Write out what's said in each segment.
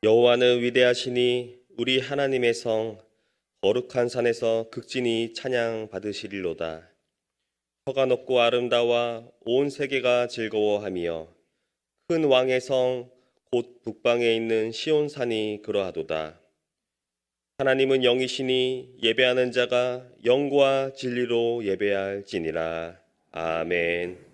여호와는 위대하시니 우리 하나님의 성 거룩한 산에서 극진히 찬양 받으시리로다. 터가 높고 아름다워 온 세계가 즐거워하며 큰 왕의 성 곧 북방에 있는 시온산이 그러하도다. 하나님은 영이시니 예배하는 자가 영과 진리로 예배할지니라. 아멘.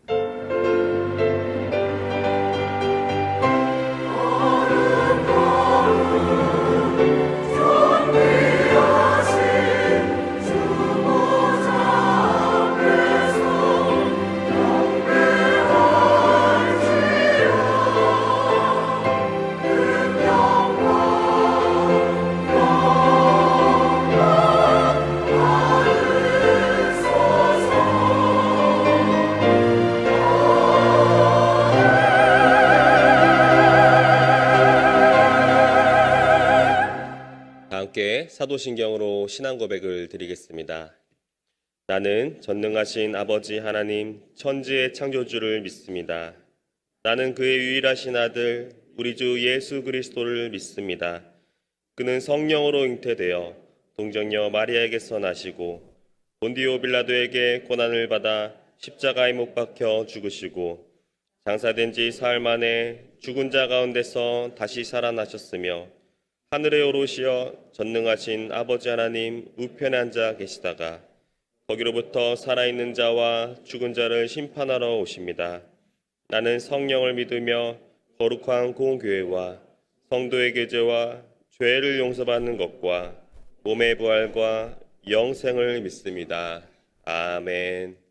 함께 사도신경으로 신앙 고백을 드리겠습니다. 나는 전능하신 아버지 하나님 천지의 창조주를 믿습니다. 나는 그의 유일하신 아들 우리 주 예수 그리스도를 믿습니다. 그는 성령으로 잉태되어 동정녀 마리아에게서 나시고 본디오 빌라도에게 고난을 받아 십자가에 못 박혀 죽으시고 장사된 지 사흘 만에 죽은 자 가운데서 다시 살아나셨으며 하늘에 오르시어 전능하신 아버지 하나님 우편에 앉아 계시다가 거기로부터 살아있는 자와 죽은 자를 심판하러 오십니다. 나는 성령을 믿으며 거룩한 공교회와 성도의 교제와 죄를 용서받는 것과 몸의 부활과 영생을 믿습니다. 아멘.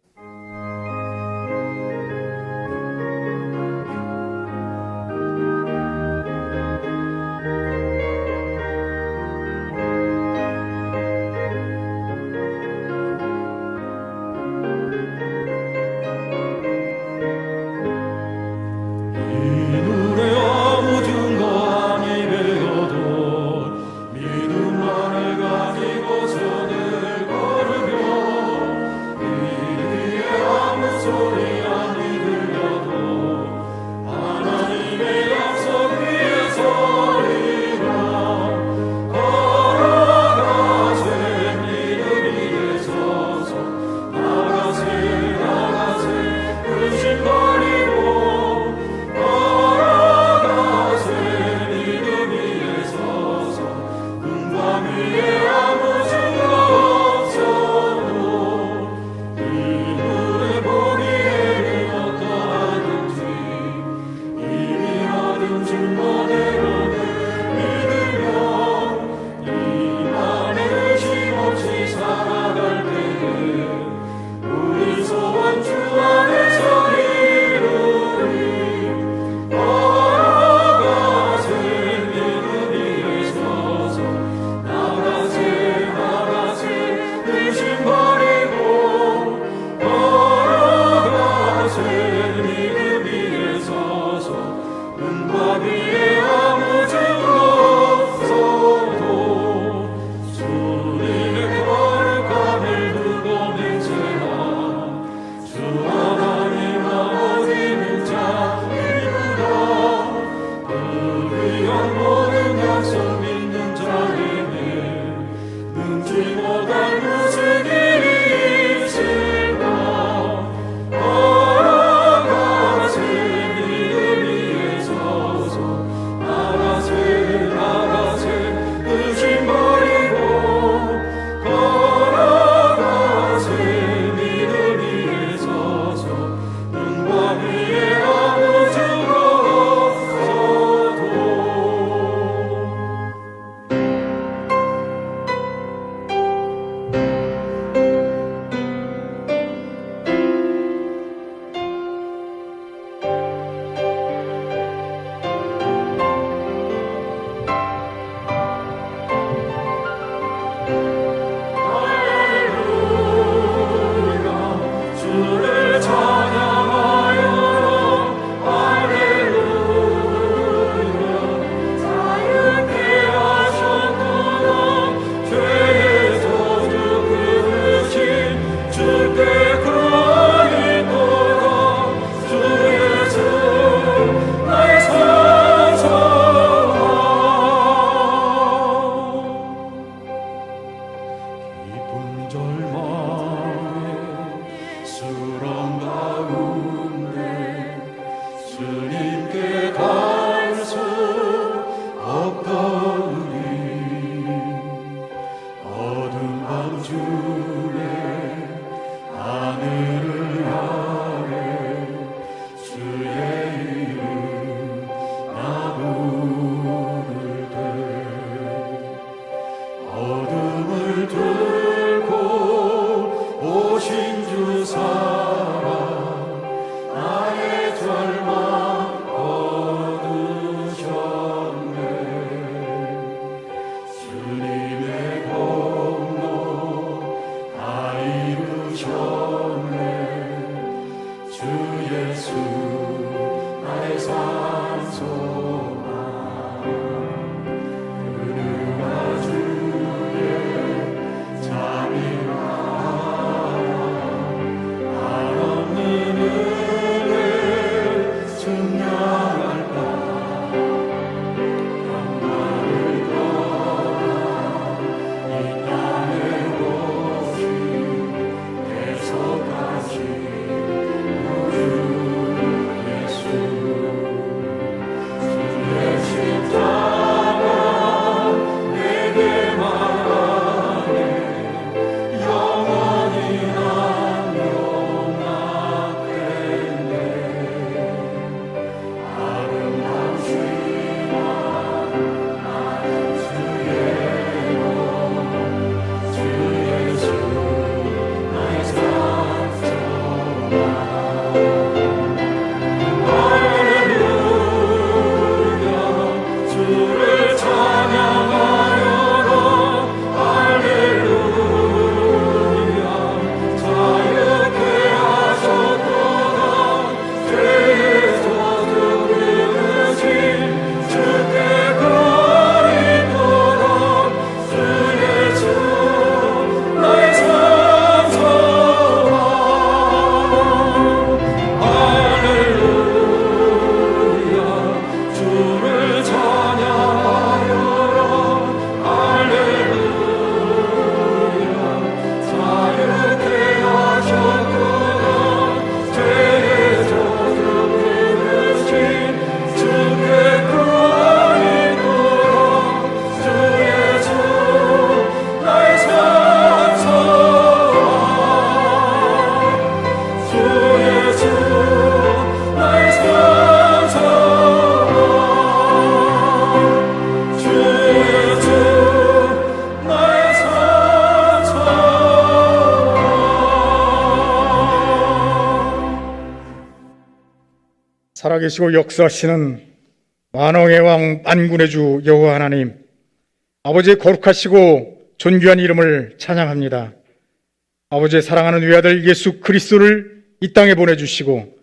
살아계시고 역사하시는 만왕의 왕 만군의 주 여호와 하나님, 아버지의 거룩하시고 존귀한 이름을 찬양합니다. 아버지의 사랑하는 외아들 예수 그리스도를 이 땅에 보내주시고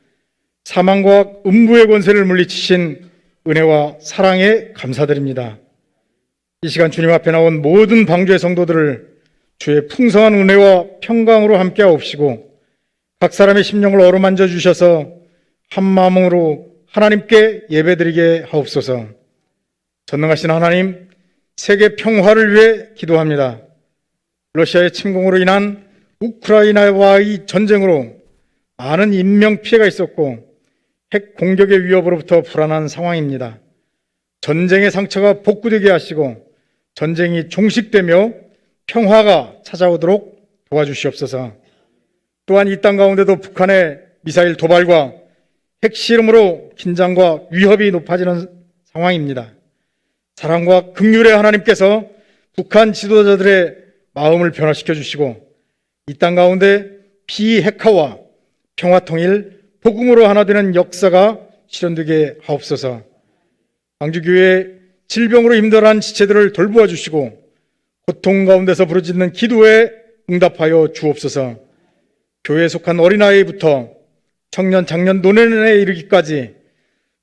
사망과 음부의 권세를 물리치신 은혜와 사랑에 감사드립니다. 이 시간 주님 앞에 나온 모든 방주의 성도들을 주의 풍성한 은혜와 평강으로 함께하옵시고 각 사람의 심령을 어루만져 주셔서 한 마음으로 하나님께 예배드리게 하옵소서. 전능하신 하나님, 세계 평화를 위해 기도합니다. 러시아의 침공으로 인한 우크라이나와의 전쟁으로 많은 인명피해가 있었고 핵 공격의 위협으로부터 불안한 상황입니다. 전쟁의 상처가 복구되게 하시고 전쟁이 종식되며 평화가 찾아오도록 도와주시옵소서. 또한 이 땅 가운데도 북한의 미사일 도발과 핵실험으로 긴장과 위협이 높아지는 상황입니다. 사랑과 긍휼의 하나님께서 북한 지도자들의 마음을 변화시켜 주시고 이 땅 가운데 비핵화와 평화통일, 복음으로 하나 되는 역사가 실현되게 하옵소서. 광주교회 질병으로 힘들어하는 지체들을 돌보아 주시고 고통 가운데서 부르짖는 기도에 응답하여 주옵소서. 교회에 속한 어린아이부터 청년, 장년, 노년에 이르기까지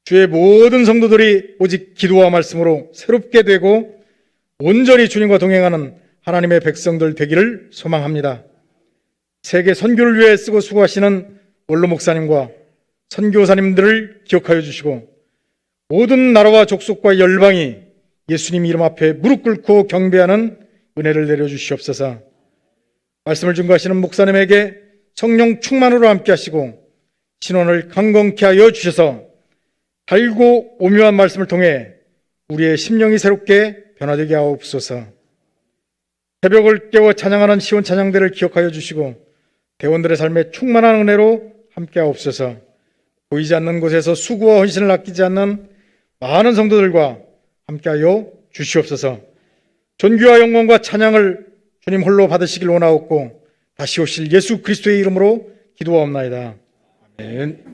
주의 모든 성도들이 오직 기도와 말씀으로 새롭게 되고 온전히 주님과 동행하는 하나님의 백성들 되기를 소망합니다. 세계 선교를 위해 쓰고 수고하시는 원로 목사님과 선교사님들을 기억하여 주시고 모든 나라와 족속과 열방이 예수님 이름 앞에 무릎 꿇고 경배하는 은혜를 내려주시옵소서. 말씀을 증거하시는 목사님에게 성령 충만으로 함께 하시고 신원을 강건케 하여 주셔서 달고 오묘한 말씀을 통해 우리의 심령이 새롭게 변화되게 하옵소서. 새벽을 깨워 찬양하는 시온 찬양대를 기억하여 주시고 대원들의 삶에 충만한 은혜로 함께 하옵소서. 보이지 않는 곳에서 수고와 헌신을 아끼지 않는 많은 성도들과 함께하여 주시옵소서. 존귀와 영광과 찬양을 주님 홀로 받으시길 원하옵고 다시 오실 예수 그리스도의 이름으로 기도하옵나이다. 아멘.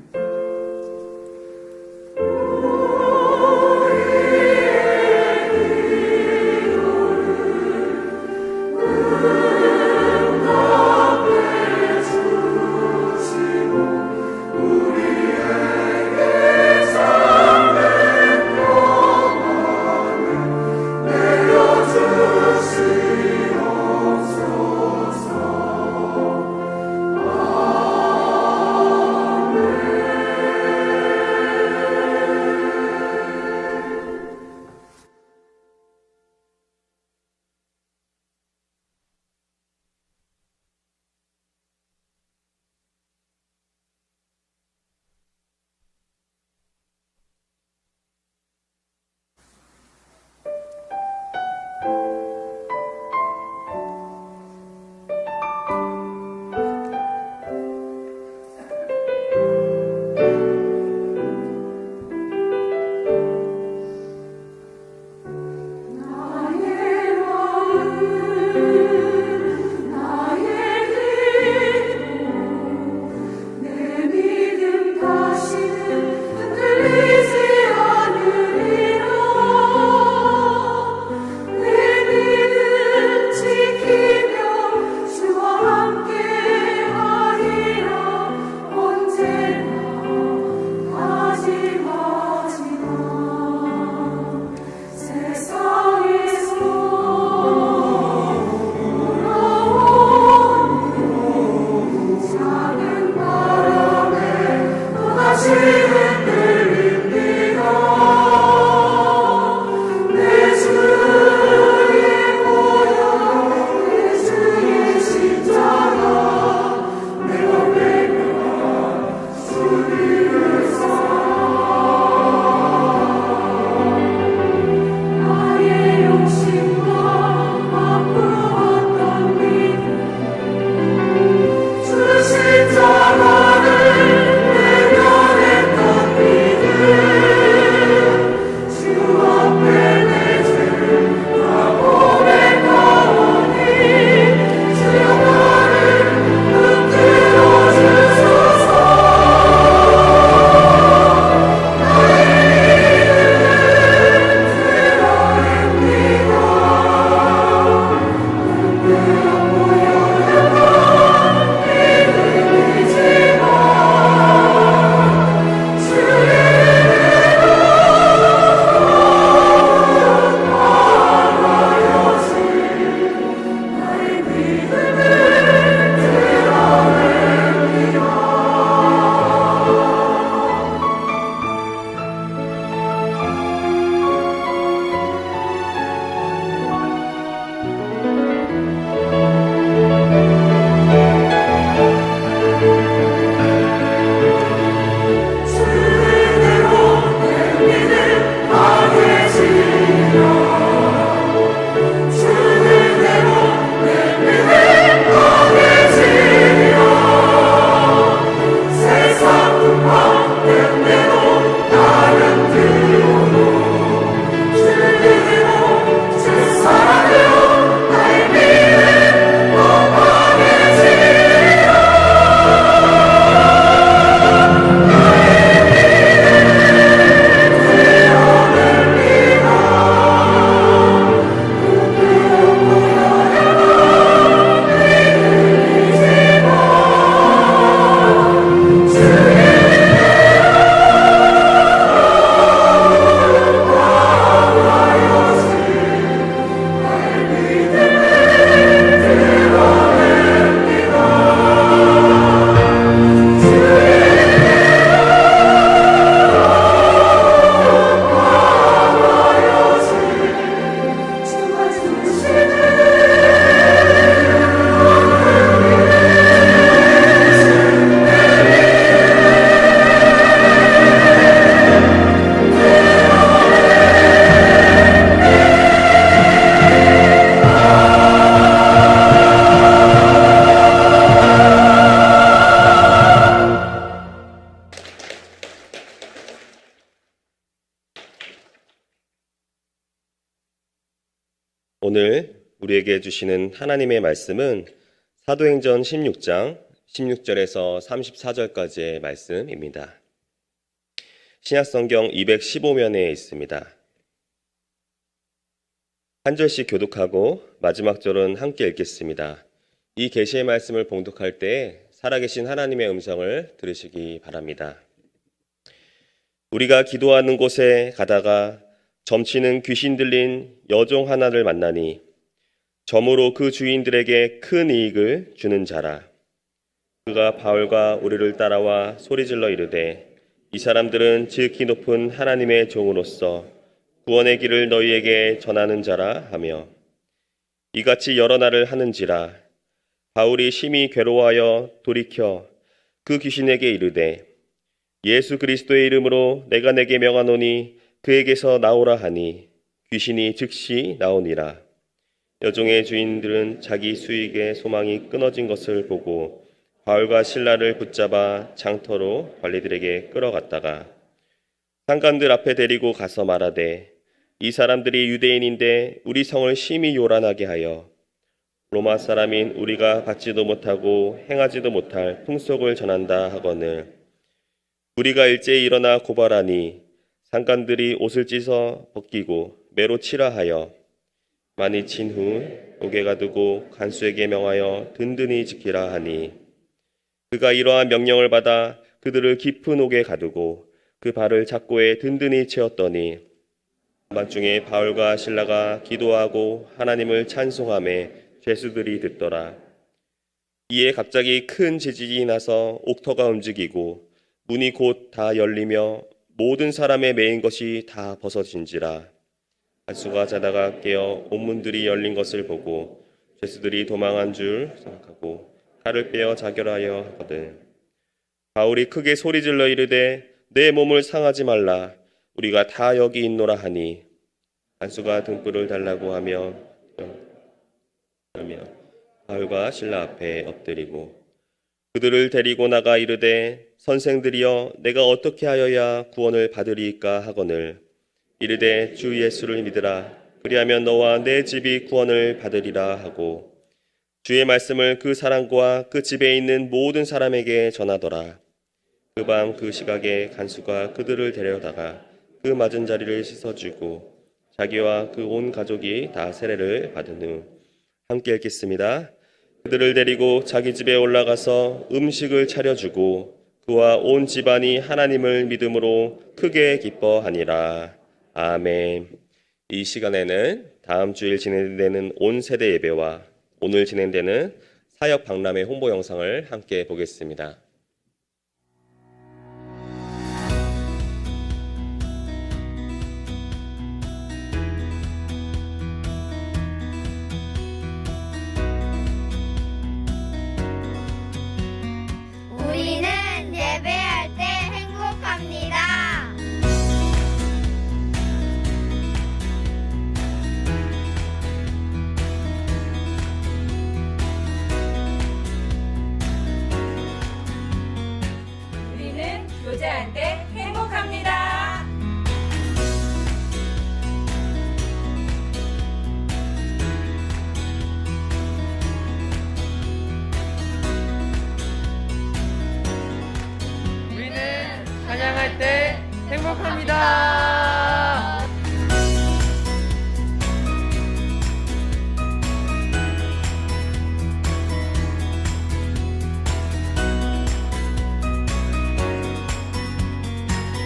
오늘 우리에게 주시는 하나님의 말씀은 사도행전 16장 16절에서 34절까지의 말씀입니다. 신약성경 215면에 있습니다. 한 절씩 교독하고 마지막 절은 함께 읽겠습니다. 이 계시의 말씀을 봉독할 때 살아계신 하나님의 음성을 들으시기 바랍니다. 우리가 기도하는 곳에 가다가 점치는 귀신 들린 여종 하나를 만나니 점으로 그 주인들에게 큰 이익을 주는 자라. 그가 바울과 우리를 따라와 소리질러 이르되 이 사람들은 지극히 높은 하나님의 종으로서 구원의 길을 너희에게 전하는 자라 하며 이같이 여러 날을 하는지라. 바울이 심히 괴로워하여 돌이켜 그 귀신에게 이르되 예수 그리스도의 이름으로 내가 내게 명하노니 그에게서 나오라 하니 귀신이 즉시 나오니라. 여종의 주인들은 자기 수익의 소망이 끊어진 것을 보고 바울과 실라를 붙잡아 장터로 관리들에게 끌어갔다가 상관들 앞에 데리고 가서 말하되 이 사람들이 유대인인데 우리 성을 심히 요란하게 하여 로마 사람인 우리가 받지도 못하고 행하지도 못할 풍속을 전한다 하거늘 우리가 일제히 일어나 고발하니 상관들이 옷을 찢어 벗기고 매로 치라 하여 많이 친 후 옥에 가두고 간수에게 명하여 든든히 지키라 하니 그가 이러한 명령을 받아 그들을 깊은 옥에 가두고 그 발을 작고에 든든히 채웠더니 밤중에 바울과 실라가 기도하고 하나님을 찬송하며 죄수들이 듣더라. 이에 갑자기 큰 지진이 나서 옥터가 움직이고 문이 곧 다 열리며 모든 사람의 매인 것이 다 벗어진지라. 간수가 자다가 깨어 옥문들이 열린 것을 보고 죄수들이 도망한 줄 생각하고 칼을 빼어 자결하여 하거든. 바울이 크게 소리질러 이르되 내 몸을 상하지 말라. 우리가 다 여기 있노라 하니 간수가 등불을 달라고 하며 바울과 실라 앞에 엎드리고 그들을 데리고 나가 이르되 선생들이여 내가 어떻게 하여야 구원을 받으리이까 하거늘 이르되 주 예수를 믿으라. 그리하면 너와 내 집이 구원을 받으리라 하고 주의 말씀을 그 사람과 그 집에 있는 모든 사람에게 전하더라. 그 밤 그 시각에 간수가 그들을 데려다가 그 맞은 자리를 씻어주고 자기와 그 온 가족이 다 세례를 받은 후 함께 읽겠습니다. 그들을 데리고 자기 집에 올라가서 음식을 차려주고 그와 온 집안이 하나님을 믿음으로 크게 기뻐하니라. 아멘. 이 시간에는 다음 주일 진행되는 온 세대 예배와 오늘 진행되는 사역 박람회 홍보 영상을 함께 보겠습니다. 우리는 예배할 때 행복합니다. 우리는 교제할 때 행복합니다. 우리는 찬양할 때 행복합니다.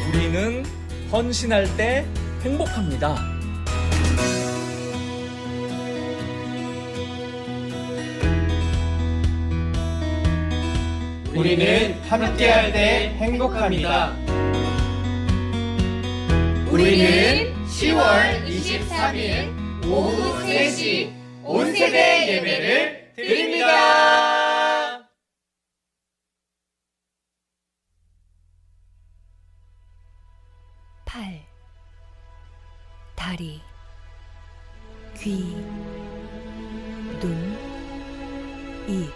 우리는 헌신할 때 행복합니다. 우리는 함께할 때 행복합니다. 우리는 10월 23일 오후 3시 온세대 예배를 드립니다. 팔, 다리, 귀, 눈, 입,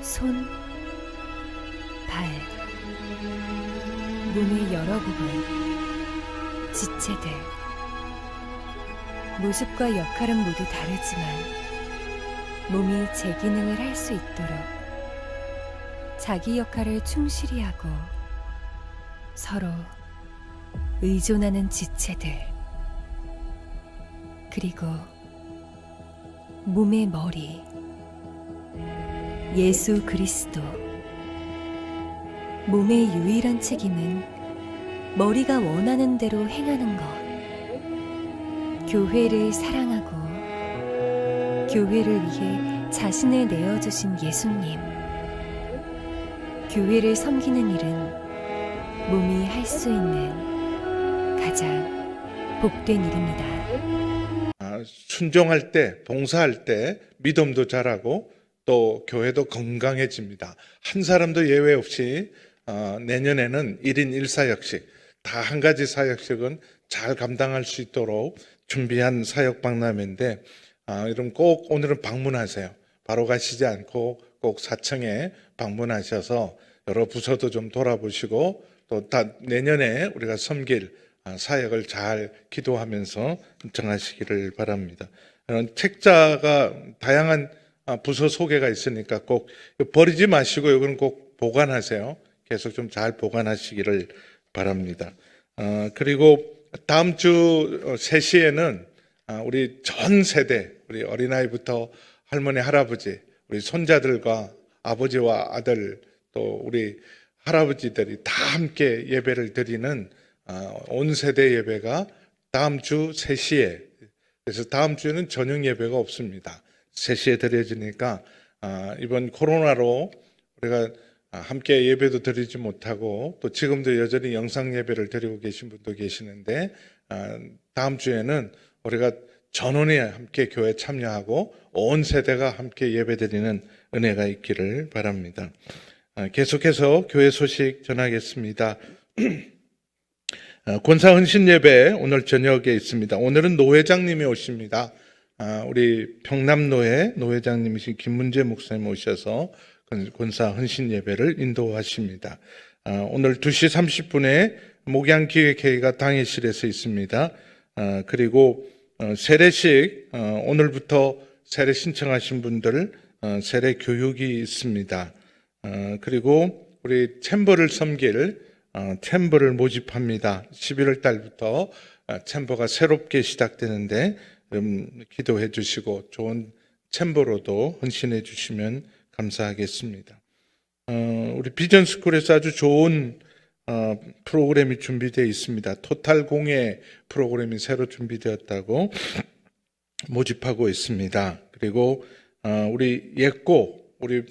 손, 발, 몸의 여러 부분, 지체들, 모습과 역할은 모두 다르지만 몸이 제 기능을 할 수 있도록 자기 역할을 충실히 하고 서로 의존하는 지체들, 그리고 몸의 머리, 예수 그리스도. 몸의 유일한 책임은 머리가 원하는 대로 행하는 것. 교회를 사랑하고 교회를 위해 자신을 내어주신 예수님. 교회를 섬기는 일은 몸이 할 수 있는 가장 복된 일입니다. 순종할 때, 봉사할 때 믿음도 자라고 또 교회도 건강해집니다. 한 사람도 예외 없이 내년에는 1인 1사역식, 다 한 가지 사역식은 잘 감당할 수 있도록 준비한 사역 박람회인데, 여러분 꼭 오늘은 방문하세요. 바로 가시지 않고 꼭 사청에 방문하셔서 여러 부서도 좀 돌아보시고 또 내년에 우리가 섬길 사역을 잘 기도하면서 정하시기를 바랍니다. 책자가 다양한 부서 소개가 있으니까 꼭 버리지 마시고 이거는 꼭 보관하세요. 계속 좀 잘 보관하시기를 바랍니다. 그리고 다음 주 3시에는 우리 전 세대, 우리 어린아이부터 할머니, 할아버지, 우리 손자들과 아버지와 아들, 또 우리 할아버지들이 다 함께 예배를 드리는 온 세대 예배가 다음 주 3시에, 그래서 다음 주에는 저녁 예배가 없습니다. 3시에 드려지니까 이번 코로나로 우리가 함께 예배도 드리지 못하고 또 지금도 여전히 영상 예배를 드리고 계신 분도 계시는데, 다음 주에는 우리가 전원이 함께 교회 참여하고 온 세대가 함께 예배 드리는 은혜가 있기를 바랍니다. 계속해서 교회 소식 전하겠습니다. 권사 헌신 예배 오늘 저녁에 있습니다. 오늘은 노회장님이 오십니다. 우리 평남노회 노회장님이신 김문재 목사님 오셔서 권사 헌신 예배를 인도하십니다. 오늘 2시 30분에 목양기획회의가 당회실에서 있습니다. 그리고 세례식, 오늘부터 세례 신청하신 분들 세례 교육이 있습니다. 그리고 우리 챔버를 섬길 챔버를 모집합니다. 11월 달부터 챔버가 새롭게 시작되는데 기도해 주시고 좋은 챔버로도 헌신해 주시면 감사하겠습니다. 우리 비전스쿨에서 아주 좋은 프로그램이 준비되어 있습니다. 토탈 공예 프로그램이 새로 준비되었다고 모집하고 있습니다. 그리고 우리 예고, 우리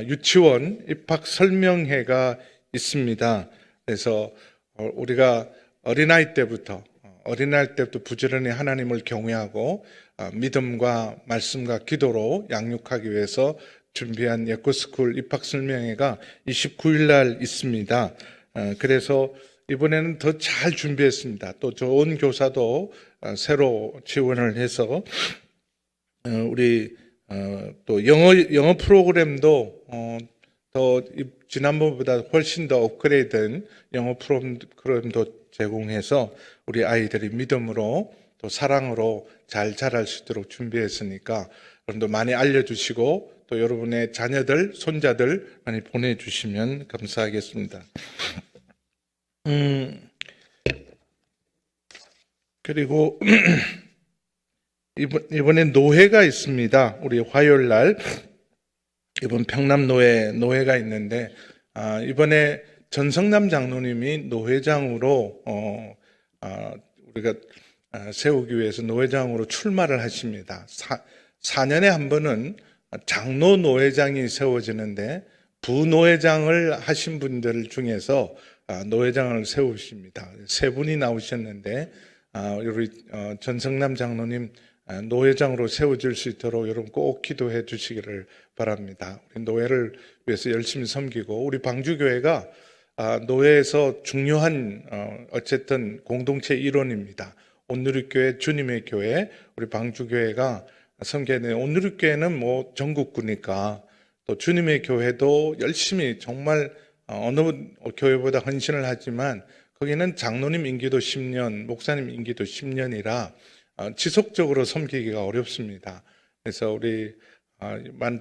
유치원 입학 설명회가 있습니다. 그래서 우리가 어린아이 때부터 부지런히 하나님을 경외하고 믿음과 말씀과 기도로 양육하기 위해서 준비한 예코스쿨 입학 설명회가 29일 날 있습니다. 그래서 이번에는 더 잘 준비했습니다. 또 좋은 교사도 새로 지원을 해서 우리 또 영어 프로그램도 더 지난번보다 훨씬 더 업그레이드된 영어 프로그램도 제공해서 우리 아이들이 믿음으로 또 사랑으로 잘 자랄 수 있도록 준비했으니까 여러분도 많이 알려주시고 또 여러분의 자녀들, 손자들 많이 보내주시면 감사하겠습니다. 그리고 이번에 노회가 있습니다. 우리 화요일 날 이번 평남노회가 있는데 이번에 전성남 장로님이 노회장으로 우리가 세우기 위해서 노회장으로 출마를 하십니다. 4년에 한 번은 장로 노회장이 세워지는데 부노회장을 하신 분들 중에서 노회장을 세우십니다. 3분이 나오셨는데 우리 전성남 장로님 노회장으로 세워질 수 있도록 여러분 꼭 기도해 주시기를 바랍니다. 우리 노회를 위해서 열심히 섬기고 우리 방주교회가 노회에서 중요한 어쨌든 공동체 일원입니다. 온누리교회 주님의 교회, 우리 방주교회가 섬겨야 되는, 온누리교회는 뭐 전국구니까 또 주님의 교회도 열심히 정말 어느 교회보다 헌신을 하지만 거기는 장로님 임기도 10년, 목사님 임기도 10년이라 지속적으로 섬기기가 어렵습니다. 그래서 우리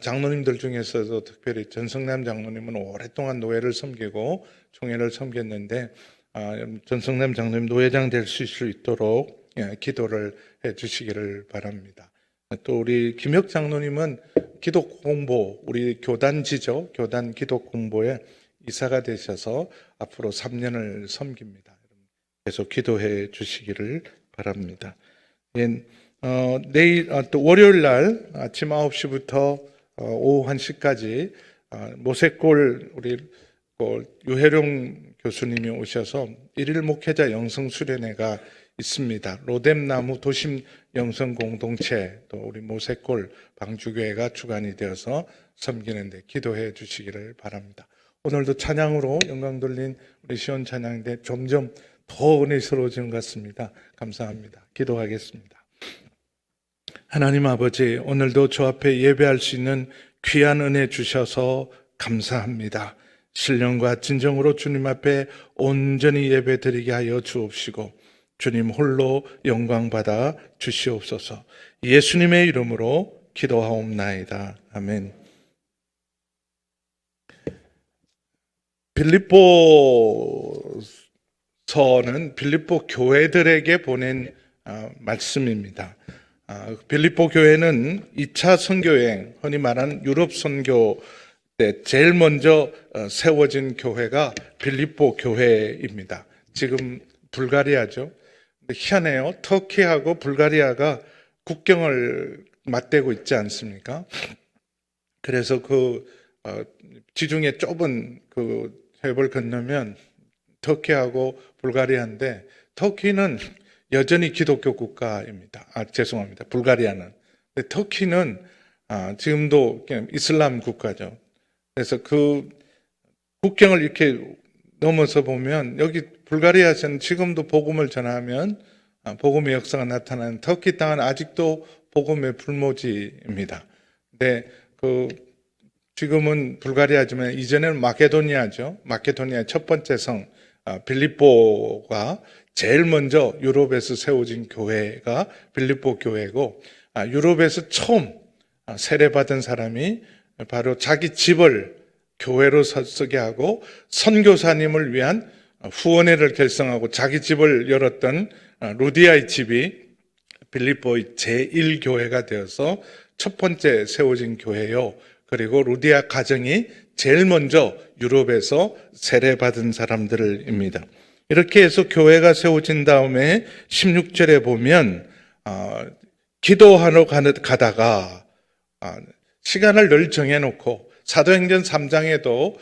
장로님들 중에서도 특별히 전성남 장로님은 오랫동안 노회를 섬기고 총회를 섬겼는데 전성남 장로님 노회장 될 수 있도록 기도를 해 주시기를 바랍니다. 또 우리 김혁 장로님은 기도 공보, 우리 교단지죠. 교단 기도 공보에 이사가 되셔서 앞으로 3년을 섬깁니다. 계속 기도해 주시기를 바랍니다. 내일 또 월요일 날 아침 9시부터 오후 1시까지 모세골 우리 유혜룡 교수님이 오셔서 일일 목회자 영성 수련회가 있습니다. 로뎀나무 도심 영성 공동체 또 우리 모세골 방주교회가 주관이 되어서 섬기는데 기도해 주시기를 바랍니다. 오늘도 찬양으로 영광 돌린 우리 시온 찬양인데 점점 더 은혜스러워지는 것 같습니다. 감사합니다. 기도하겠습니다. 하나님 아버지, 오늘도 주 앞에 예배할 수 있는 귀한 은혜 주셔서 감사합니다. 신령과 진정으로 주님 앞에 온전히 예배드리게 하여 주옵시고 주님 홀로 영광 받아 주시옵소서. 예수님의 이름으로 기도하옵나이다. 아멘. 빌립보서는 빌립보 교회들에게 보낸 말씀입니다. 빌립보 교회는 2차 선교여행, 흔히 말하는 유럽 선교 때 제일 먼저 세워진 교회가 빌립보 교회입니다. 지금 불가리아죠. 희한해요. 터키하고 불가리아가 국경을 맞대고 있지 않습니까? 그래서 지중해 좁은 해협을 건너면 터키하고 불가리아인데 터키는 여전히 기독교 국가입니다. 죄송합니다. 불가리아는. 근데 터키는 지금도 이슬람 국가죠. 그래서 그 국경을 이렇게 넘어서 보면 여기 불가리아에서는 지금도 복음을 전하면 복음의 역사가 나타나는 터키 땅은 아직도 복음의 불모지입니다. 근데 지금은 불가리아지만 이전에는 마케도니아죠. 마케도니아의 첫 번째 성 빌립보가 제일 먼저 유럽에서 세워진 교회가 빌립보 교회고 유럽에서 처음 세례받은 사람이 바로 자기 집을 교회로 쓰게 하고 선교사님을 위한 후원회를 결성하고 자기 집을 열었던 루디아의 집이 빌립보의 제1교회가 되어서 첫 번째 세워진 교회요. 그리고 루디아 가정이 제일 먼저 유럽에서 세례받은 사람들입니다. 이렇게 해서 교회가 세워진 다음에 16절에 보면 기도하러 가다가 시간을 늘 정해놓고 사도행전 3장에도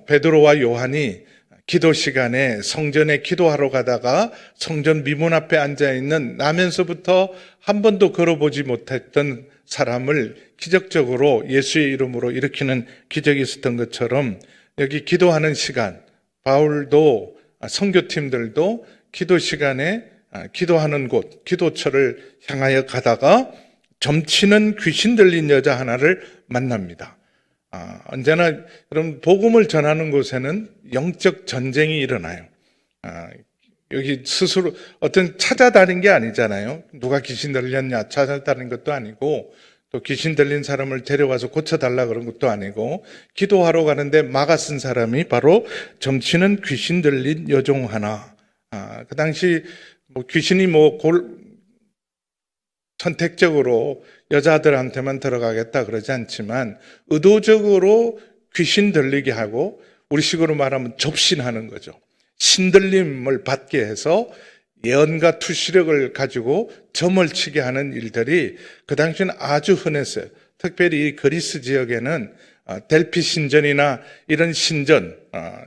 베드로와 요한이 기도 시간에 성전에 기도하러 가다가 성전 미문 앞에 앉아있는 나면서부터 한 번도 걸어보지 못했던 사람을 기적적으로 예수의 이름으로 일으키는 기적이 있었던 것처럼 여기 기도하는 시간, 바울도 선교팀들도 기도 시간에 기도하는 곳, 기도처를 향하여 가다가 점치는 귀신 들린 여자 하나를 만납니다. 언제나 여러분 복음을 전하는 곳에는 영적 전쟁이 일어나요. 여기 스스로 어떤 찾아다닌 게 아니잖아요. 누가 귀신 들렸냐 찾아다닌 것도 아니고 또 귀신 들린 사람을 데려와서 고쳐달라 그런 것도 아니고 기도하러 가는데 막아 쓴 사람이 바로 점치는 귀신 들린 여종 하나. 그 당시 귀신이 선택적으로 여자들한테만 들어가겠다 그러지 않지만 의도적으로 귀신 들리게 하고 우리식으로 말하면 접신하는 거죠. 신들림을 받게 해서 예언과 투시력을 가지고 점을 치게 하는 일들이 그 당시에는 아주 흔했어요. 특별히 이 그리스 지역에는 델피 신전이나 이런 신전,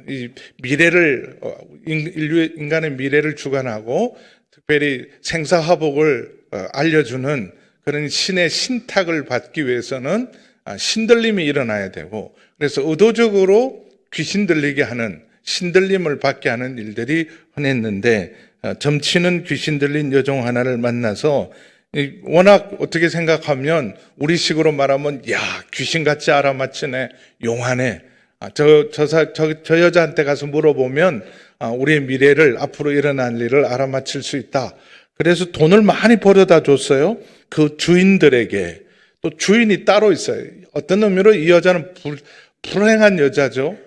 이 미래를 인간의 미래를 주관하고 특별히 생사화복을 알려주는 그런 신의 신탁을 받기 위해서는 신들림이 일어나야 되고 그래서 의도적으로 귀신 들리게 하는 신들림을 받게 하는 일들이 흔했는데 점치는 귀신 들린 여종 하나를 만나서 워낙 어떻게 생각하면 우리식으로 말하면 야 귀신같이 알아맞히네 용하네 저 여자한테 가서 물어보면 우리의 미래를 앞으로 일어날 일을 알아맞힐 수 있다 그래서 돈을 많이 벌어다 줬어요. 그 주인들에게. 또 주인이 따로 있어요. 어떤 의미로 이 여자는 불행한 여자죠.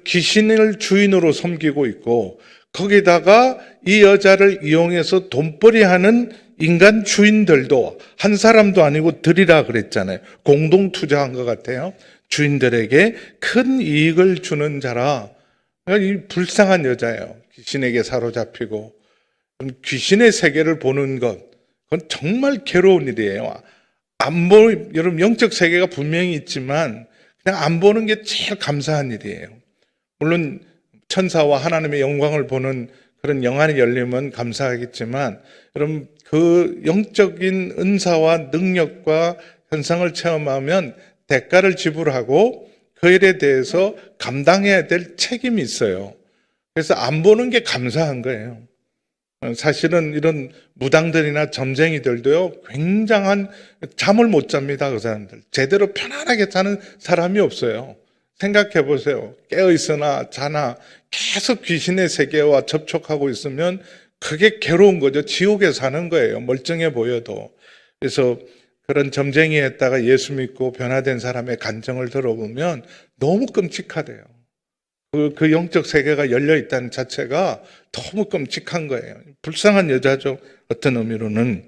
귀신을 주인으로 섬기고 있고, 거기다가 이 여자를 이용해서 돈벌이 하는 인간 주인들도 한 사람도 아니고 들이라 그랬잖아요. 공동 투자한 것 같아요. 주인들에게 큰 이익을 주는 자라. 이 불쌍한 여자예요. 귀신에게 사로잡히고 귀신의 세계를 보는 것, 그건 정말 괴로운 일이에요. 여러분 영적 세계가 분명히 있지만 그냥 안 보는 게 제일 감사한 일이에요. 물론 천사와 하나님의 영광을 보는 그런 영안이 열리면 감사하겠지만, 여러분 그 영적인 은사와 능력과 현상을 체험하면 대가를 지불하고 그 일에 대해서 감당해야 될 책임이 있어요. 그래서 안 보는 게 감사한 거예요. 사실은 이런 무당들이나 점쟁이들도요, 굉장한 잠을 못 잡니다. 그 사람들 제대로 편안하게 자는 사람이 없어요. 생각해 보세요. 깨어 있으나 자나 계속 귀신의 세계와 접촉하고 있으면 그게 괴로운 거죠. 지옥에 사는 거예요. 멀쩡해 보여도. 그래서 그런 점쟁이했다가 예수 믿고 변화된 사람의 간증을 들어보면 너무 끔찍하대요. 그 영적 세계가 열려 있다는 자체가 너무 끔찍한 거예요. 불쌍한 여자죠. 어떤 의미로는.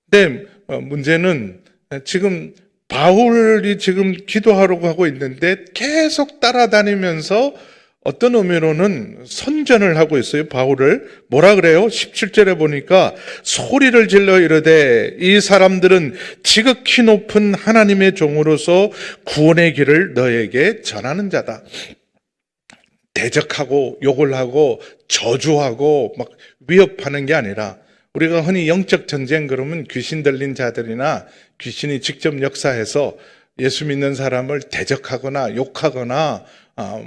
근데 문제는 지금 바울이 지금 기도하려고 하고 있는데 계속 따라다니면서 어떤 의미로는 선전을 하고 있어요. 바울을 뭐라 그래요? 17절에 보니까 소리를 질러 이르되 이 사람들은 지극히 높은 하나님의 종으로서 구원의 길을 너에게 전하는 자다. 대적하고 욕을 하고 저주하고 막 위협하는 게 아니라, 우리가 흔히 영적 전쟁 그러면 귀신 들린 자들이나 귀신이 직접 역사해서 예수 믿는 사람을 대적하거나 욕하거나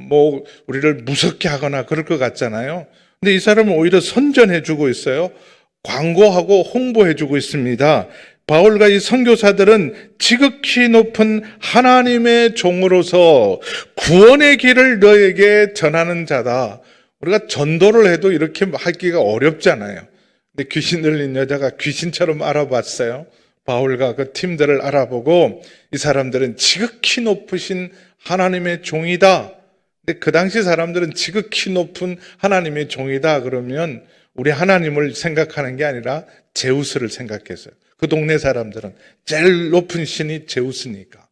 뭐 우리를 무섭게 하거나 그럴 것 같잖아요. 근데 이 사람은 오히려 선전해주고 있어요. 광고하고 홍보해주고 있습니다. 바울과 이 선교사들은 지극히 높은 하나님의 종으로서 구원의 길을 너에게 전하는 자다. 우리가 전도를 해도 이렇게 하기가 어렵잖아요. 근데 귀신 들린 여자가 귀신처럼 알아봤어요. 바울과 그 팀들을 알아보고 이 사람들은 지극히 높으신 하나님의 종이다. 근데 그 당시 사람들은 지극히 높은 하나님의 종이다 그러면 우리 하나님을 생각하는 게 아니라 제우스를 생각했어요. 그 동네 사람들은 제일 높은 신이 제우스니까.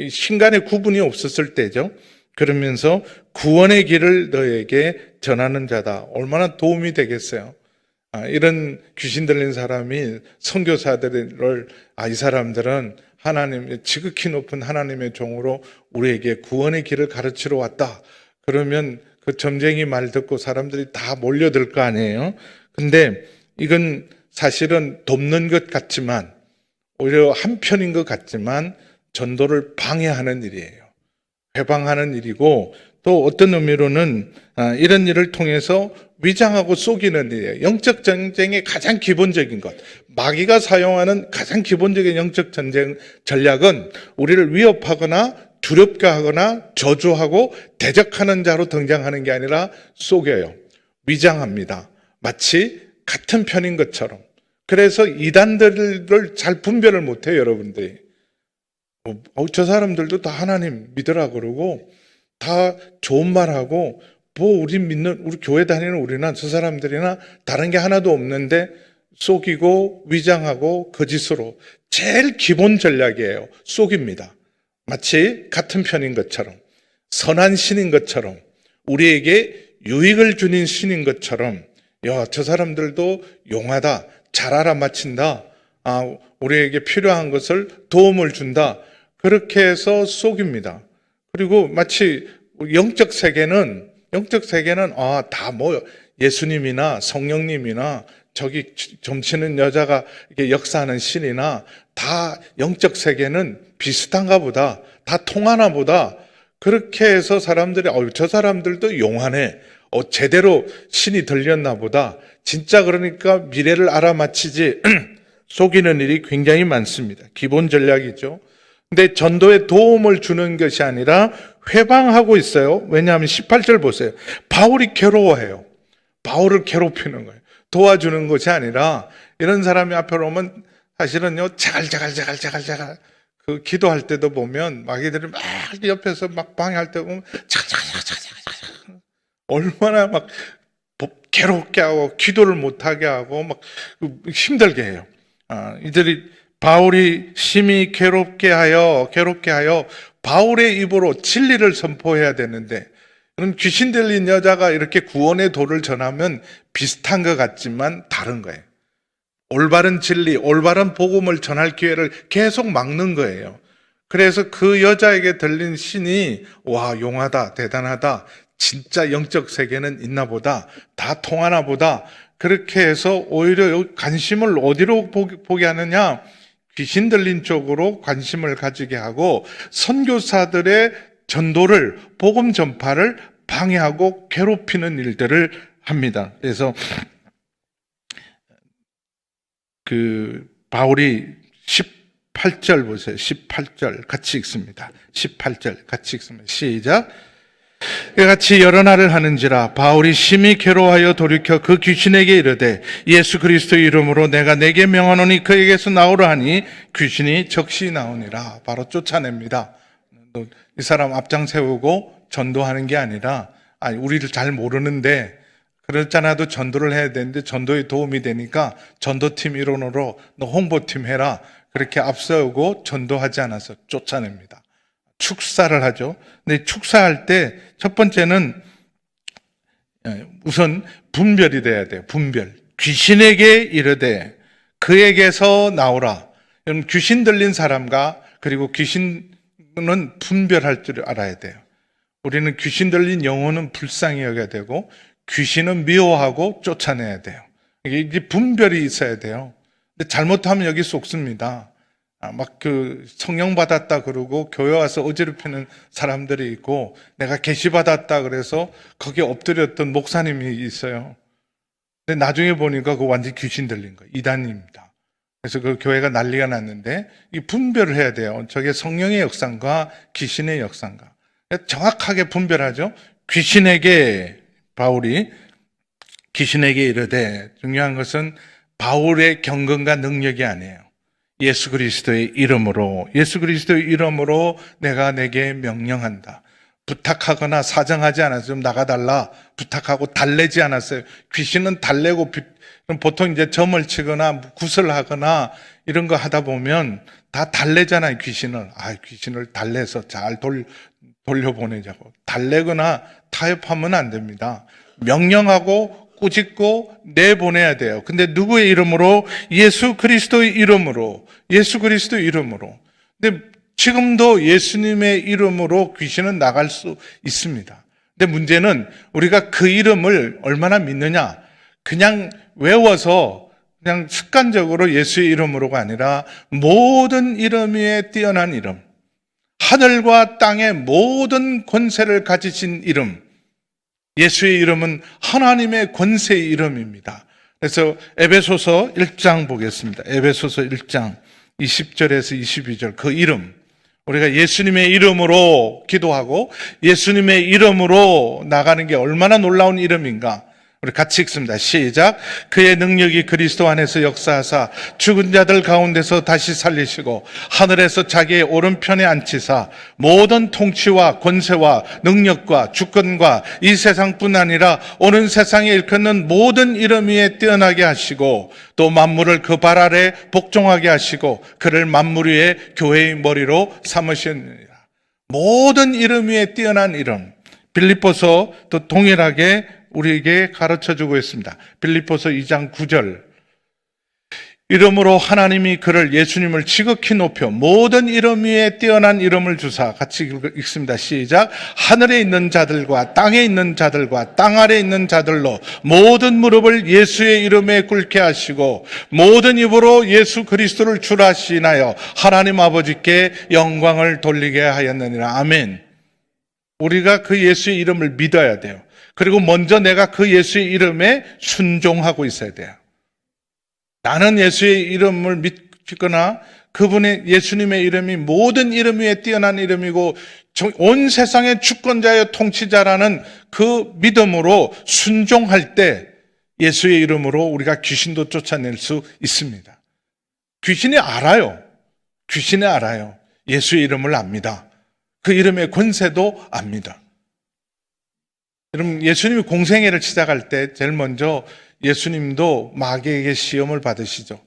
신간의 구분이 없었을 때죠. 그러면서 구원의 길을 너에게 전하는 자다. 얼마나 도움이 되겠어요. 이런 귀신 들린 사람이 선교사들을 이 사람들은 하나님, 지극히 높은 하나님의 종으로 우리에게 구원의 길을 가르치러 왔다. 그러면 그 점쟁이 말 듣고 사람들이 다 몰려들 거 아니에요. 근데 이건 사실은 돕는 것 같지만, 오히려 한편인 것 같지만 전도를 방해하는 일이에요. 회방하는 일이고, 또 어떤 의미로는 이런 일을 통해서 위장하고 속이는 일이에요. 영적 전쟁의 가장 기본적인 것, 마귀가 사용하는 가장 기본적인 영적 전쟁 전략은 우리를 위협하거나 두렵게 하거나 저주하고 대적하는 자로 등장하는 게 아니라 속여요. 위장합니다. 마치 같은 편인 것처럼. 그래서 이단들을 잘 분별을 못해요, 여러분들이. 저 사람들도 다 하나님 믿으라 그러고 다 좋은 말하고 우리 교회 다니는 우리나 저 사람들이나 다른 게 하나도 없는데 속이고 위장하고 거짓으로. 제일 기본 전략이에요. 속입니다. 마치 같은 편인 것처럼, 선한 신인 것처럼, 우리에게 유익을 주는 신인 것처럼, 저 사람들도 용하다, 잘 알아맞힌다, 우리에게 필요한 것을 도움을 준다. 그렇게 해서 속입니다. 그리고 마치 영적 세계는 다 예수님이나 성령님이나 저기 점치는 여자가 이게 역사하는 신이나 다 영적 세계는 비슷한가 보다, 다 통하나 보다. 그렇게 해서 사람들이 저 사람들도 용하네, 제대로 신이 들렸나 보다. 진짜 그러니까 미래를 알아맞히지 속이는 일이 굉장히 많습니다. 기본 전략이죠. 근데 전도에 도움을 주는 것이 아니라 회방하고 있어요. 왜냐하면 18절 보세요. 바울이 괴로워해요. 바울을 괴롭히는 거예요. 도와주는 것이 아니라 이런 사람이 앞으로 오면 사실은요, 자갈자갈 그 기도할 때도 보면 마귀들이 막 옆에서 막 방해할 때 보면 자갈자갈 얼마나 막 괴롭게 하고 기도를 못하게 하고 막 힘들게 해요. 이들이 바울이 심히 괴롭게 하여 바울의 입으로 진리를 선포해야 되는데, 그럼 귀신 들린 여자가 이렇게 구원의 도를 전하면 비슷한 것 같지만 다른 거예요. 올바른 진리, 올바른 복음을 전할 기회를 계속 막는 거예요. 그래서 그 여자에게 들린 신이 와, 용하다, 대단하다, 진짜 영적 세계는 있나 보다, 다 통하나 보다, 그렇게 해서 오히려 관심을 어디로 보게 하느냐, 귀신 들린 쪽으로 관심을 가지게 하고 선교사들의 전도를, 복음 전파를 방해하고 괴롭히는 일들을 합니다. 그래서 그 바울이 18절 보세요. 18절 같이 읽습니다. 18절 같이 읽습니다. 시작. 같이 여러 날을 하는지라 바울이 심히 괴로워하여 돌이켜 그 귀신에게 이르되 예수 그리스도의 이름으로 내가 내게 명하노니 그에게서 나오라 하니 귀신이 적시 나오니라. 바로 쫓아냅니다. 이 사람 앞장 세우고 전도하는 게 아니라, 우리를 잘 모르는데 그렇잖아도 전도를 해야 되는데 전도에 도움이 되니까 전도팀 일원으로 너 홍보팀 해라, 그렇게 앞세우고 전도하지 않아서 쫓아냅니다. 축사를 하죠. 근데 축사할 때 첫 번째는 우선 분별이 돼야 돼요. 분별. 귀신에게 이르되 그에게서 나오라. 여러분, 귀신 들린 사람과 그리고 귀신은 분별할 줄 알아야 돼요. 우리는 귀신 들린 영혼은 불쌍히 여겨야 되고 귀신은 미워하고 쫓아내야 돼요. 이게 분별이 있어야 돼요. 근데 잘못하면 여기 속습니다. 막 성령 받았다 그러고 교회 와서 어지럽히는 사람들이 있고, 내가 계시 받았다 그래서 거기에 엎드렸던 목사님이 있어요. 근데 나중에 보니까 그 완전히 귀신 들린 거예요. 이단입니다. 그래서 그 교회가 난리가 났는데 이 분별을 해야 돼요. 저게 성령의 역사인가 귀신의 역사인가. 정확하게 분별하죠. 바울이 귀신에게 이르되, 중요한 것은 바울의 경건과 능력이 아니에요. 예수 그리스도의 이름으로 내가 내게 명령한다. 부탁하거나 사정하지 않았어요. 좀 나가달라 부탁하고 달래지 않았어요. 귀신은 달래고, 보통 이제 점을 치거나 굿을 하거나 이런 거 하다 보면 다 달래잖아요. 귀신을 달래서 잘 돌려보내자고. 달래거나 타협하면 안 됩니다. 명령하고 꾸짖고 내보내야 돼요. 근데 누구의 이름으로? 예수 그리스도의 이름으로. 근데 지금도 예수님의 이름으로 귀신은 나갈 수 있습니다. 근데 문제는 우리가 그 이름을 얼마나 믿느냐. 그냥 외워서 그냥 습관적으로 예수의 이름으로가 아니라 모든 이름 위에 뛰어난 이름, 하늘과 땅의 모든 권세를 가지신 이름, 예수의 이름은 하나님의 권세의 이름입니다. 그래서 에베소서 1장 보겠습니다. 에베소서 1장 20절에서 22절 그 이름, 우리가 예수님의 이름으로 기도하고 예수님의 이름으로 나가는 게 얼마나 놀라운 이름인가. 우리 같이 읽습니다. 시작. 그의 능력이 그리스도 안에서 역사하사 죽은 자들 가운데서 다시 살리시고 하늘에서 자기의 오른편에 앉히사 모든 통치와 권세와 능력과 주권과 이 세상뿐 아니라 오는 세상에 일컫는 모든 이름 위에 뛰어나게 하시고 또 만물을 그 발 아래 복종하게 하시고 그를 만물 위에 교회의 머리로 삼으시느니라. 모든 이름 위에 뛰어난 이름. 빌립보서 또 동일하게 우리에게 가르쳐주고 있습니다. 빌립보서 2장 9절. 이름으로 하나님이 그를 예수님을 지극히 높여 모든 이름 위에 뛰어난 이름을 주사, 같이 읽습니다. 시작. 하늘에 있는 자들과 땅에 있는 자들과 땅 아래에 있는 자들로 모든 무릎을 예수의 이름에 꿇게 하시고 모든 입으로 예수 그리스도를 주라 시인하여 하나님 아버지께 영광을 돌리게 하였느니라. 아멘. 우리가 그 예수의 이름을 믿어야 돼요. 그리고 먼저 내가 그 예수의 이름에 순종하고 있어야 돼요. 나는 예수의 이름을 믿거나 그분의 예수님의 이름이 모든 이름 위에 뛰어난 이름이고 온 세상의 주권자여 통치자라는 그 믿음으로 순종할 때 예수의 이름으로 우리가 귀신도 쫓아낼 수 있습니다. 귀신이 알아요. 귀신이 알아요. 예수의 이름을 압니다. 그 이름의 권세도 압니다. 여러분, 예수님이 공생애를 시작할 때 제일 먼저 예수님도 마귀에게 시험을 받으시죠.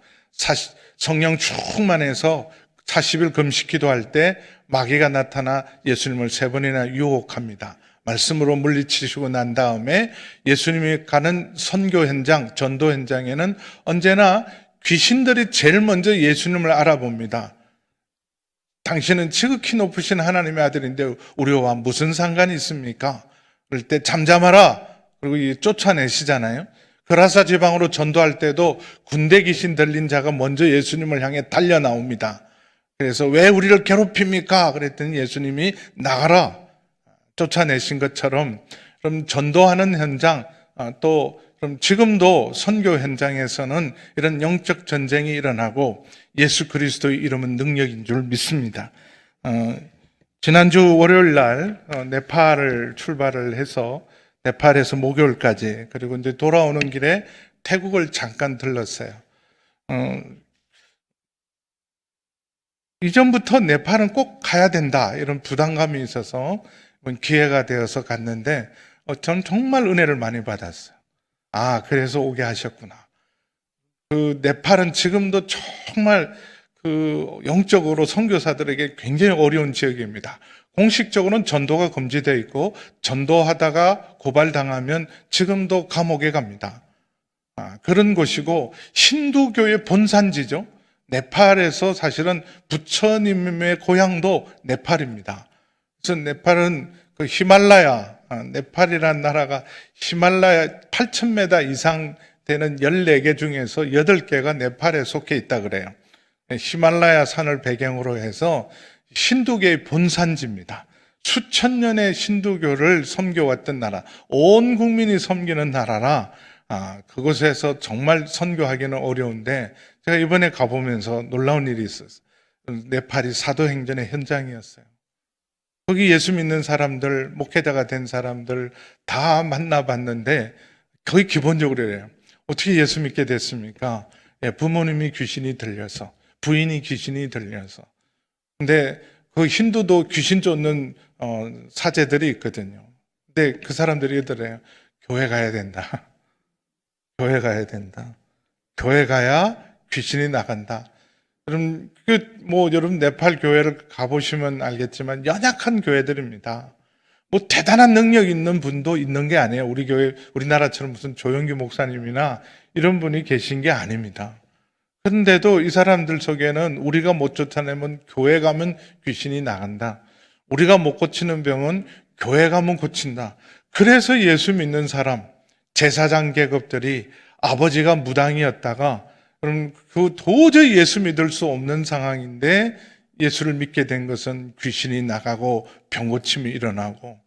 성령 충만해서 40일 금식 기도할 때 마귀가 나타나 예수님을 3번이나 유혹합니다. 말씀으로 물리치시고 난 다음에 예수님이 가는 선교 현장, 전도 현장에는 언제나 귀신들이 제일 먼저 예수님을 알아봅니다. 당신은 지극히 높으신 하나님의 아들인데 우리와 무슨 상관이 있습니까? 그럴 때 잠잠하라. 그리고 쫓아내시잖아요. 그라사 지방으로 전도할 때도 군대 귀신 들린 자가 먼저 예수님을 향해 달려 나옵니다. 그래서 왜 우리를 괴롭힙니까? 그랬더니 예수님이 나가라. 쫓아내신 것처럼 그럼 전도하는 현장, 또 그럼 지금도 선교 현장에서는 이런 영적 전쟁이 일어나고 예수 그리스도의 이름은 능력인 줄 믿습니다. 지난주 월요일 날 네팔을 출발을 해서 네팔에서 목요일까지, 그리고 이제 돌아오는 길에 태국을 잠깐 들렀어요. 이전부터 네팔은 꼭 가야 된다 이런 부담감이 있어서 기회가 되어서 갔는데 전 정말 은혜를 많이 받았어요. 아, 그래서 오게 하셨구나. 그 네팔은 지금도 정말 그 영적으로 선교사들에게 굉장히 어려운 지역입니다. 공식적으로는 전도가 금지되어 있고 전도하다가 고발당하면 지금도 감옥에 갑니다. 그런 곳이고 힌두교의 본산지죠. 네팔에서 사실은 부처님의 고향도 네팔입니다. 그래서 네팔은 그 히말라야, 네팔이라는 나라가 히말라야 8,000m 이상 되는 14개 중에서 8개가 네팔에 속해 있다 그래요. 히말라야 산을 배경으로 해서 힌두교의 본산지입니다. 수천 년의 힌두교를 섬겨왔던 나라, 온 국민이 섬기는 나라라 그곳에서 정말 선교하기는 어려운데 제가 이번에 가보면서 놀라운 일이 있었어요. 네팔이 사도행전의 현장이었어요. 거기 예수 믿는 사람들, 목회자가 된 사람들 다 만나봤는데 거의 기본적으로 그래요. 어떻게 예수 믿게 됐습니까? 부모님이 귀신이 들려서, 부인이 귀신이 들려서. 근데 그 힌두도 귀신 쫓는 사제들이 있거든요. 근데 그 사람들이 이러더래요. 교회 가야 된다. 교회 가야 된다. 교회 가야 귀신이 나간다. 그럼 여러분 네팔 교회를 가보시면 알겠지만 연약한 교회들입니다. 뭐 대단한 능력 있는 분도 있는 게 아니에요. 우리 교회, 우리나라처럼 무슨 조영규 목사님이나 이런 분이 계신 게 아닙니다. 그런데도 이 사람들 속에는 우리가 못 쫓아내면 교회 가면 귀신이 나간다. 우리가 못 고치는 병은 교회 가면 고친다. 그래서 예수 믿는 사람, 제사장 계급들이 아버지가 무당이었다가 그럼 그 도저히 예수 믿을 수 없는 상황인데 예수를 믿게 된 것은 귀신이 나가고 병고침이 일어나고.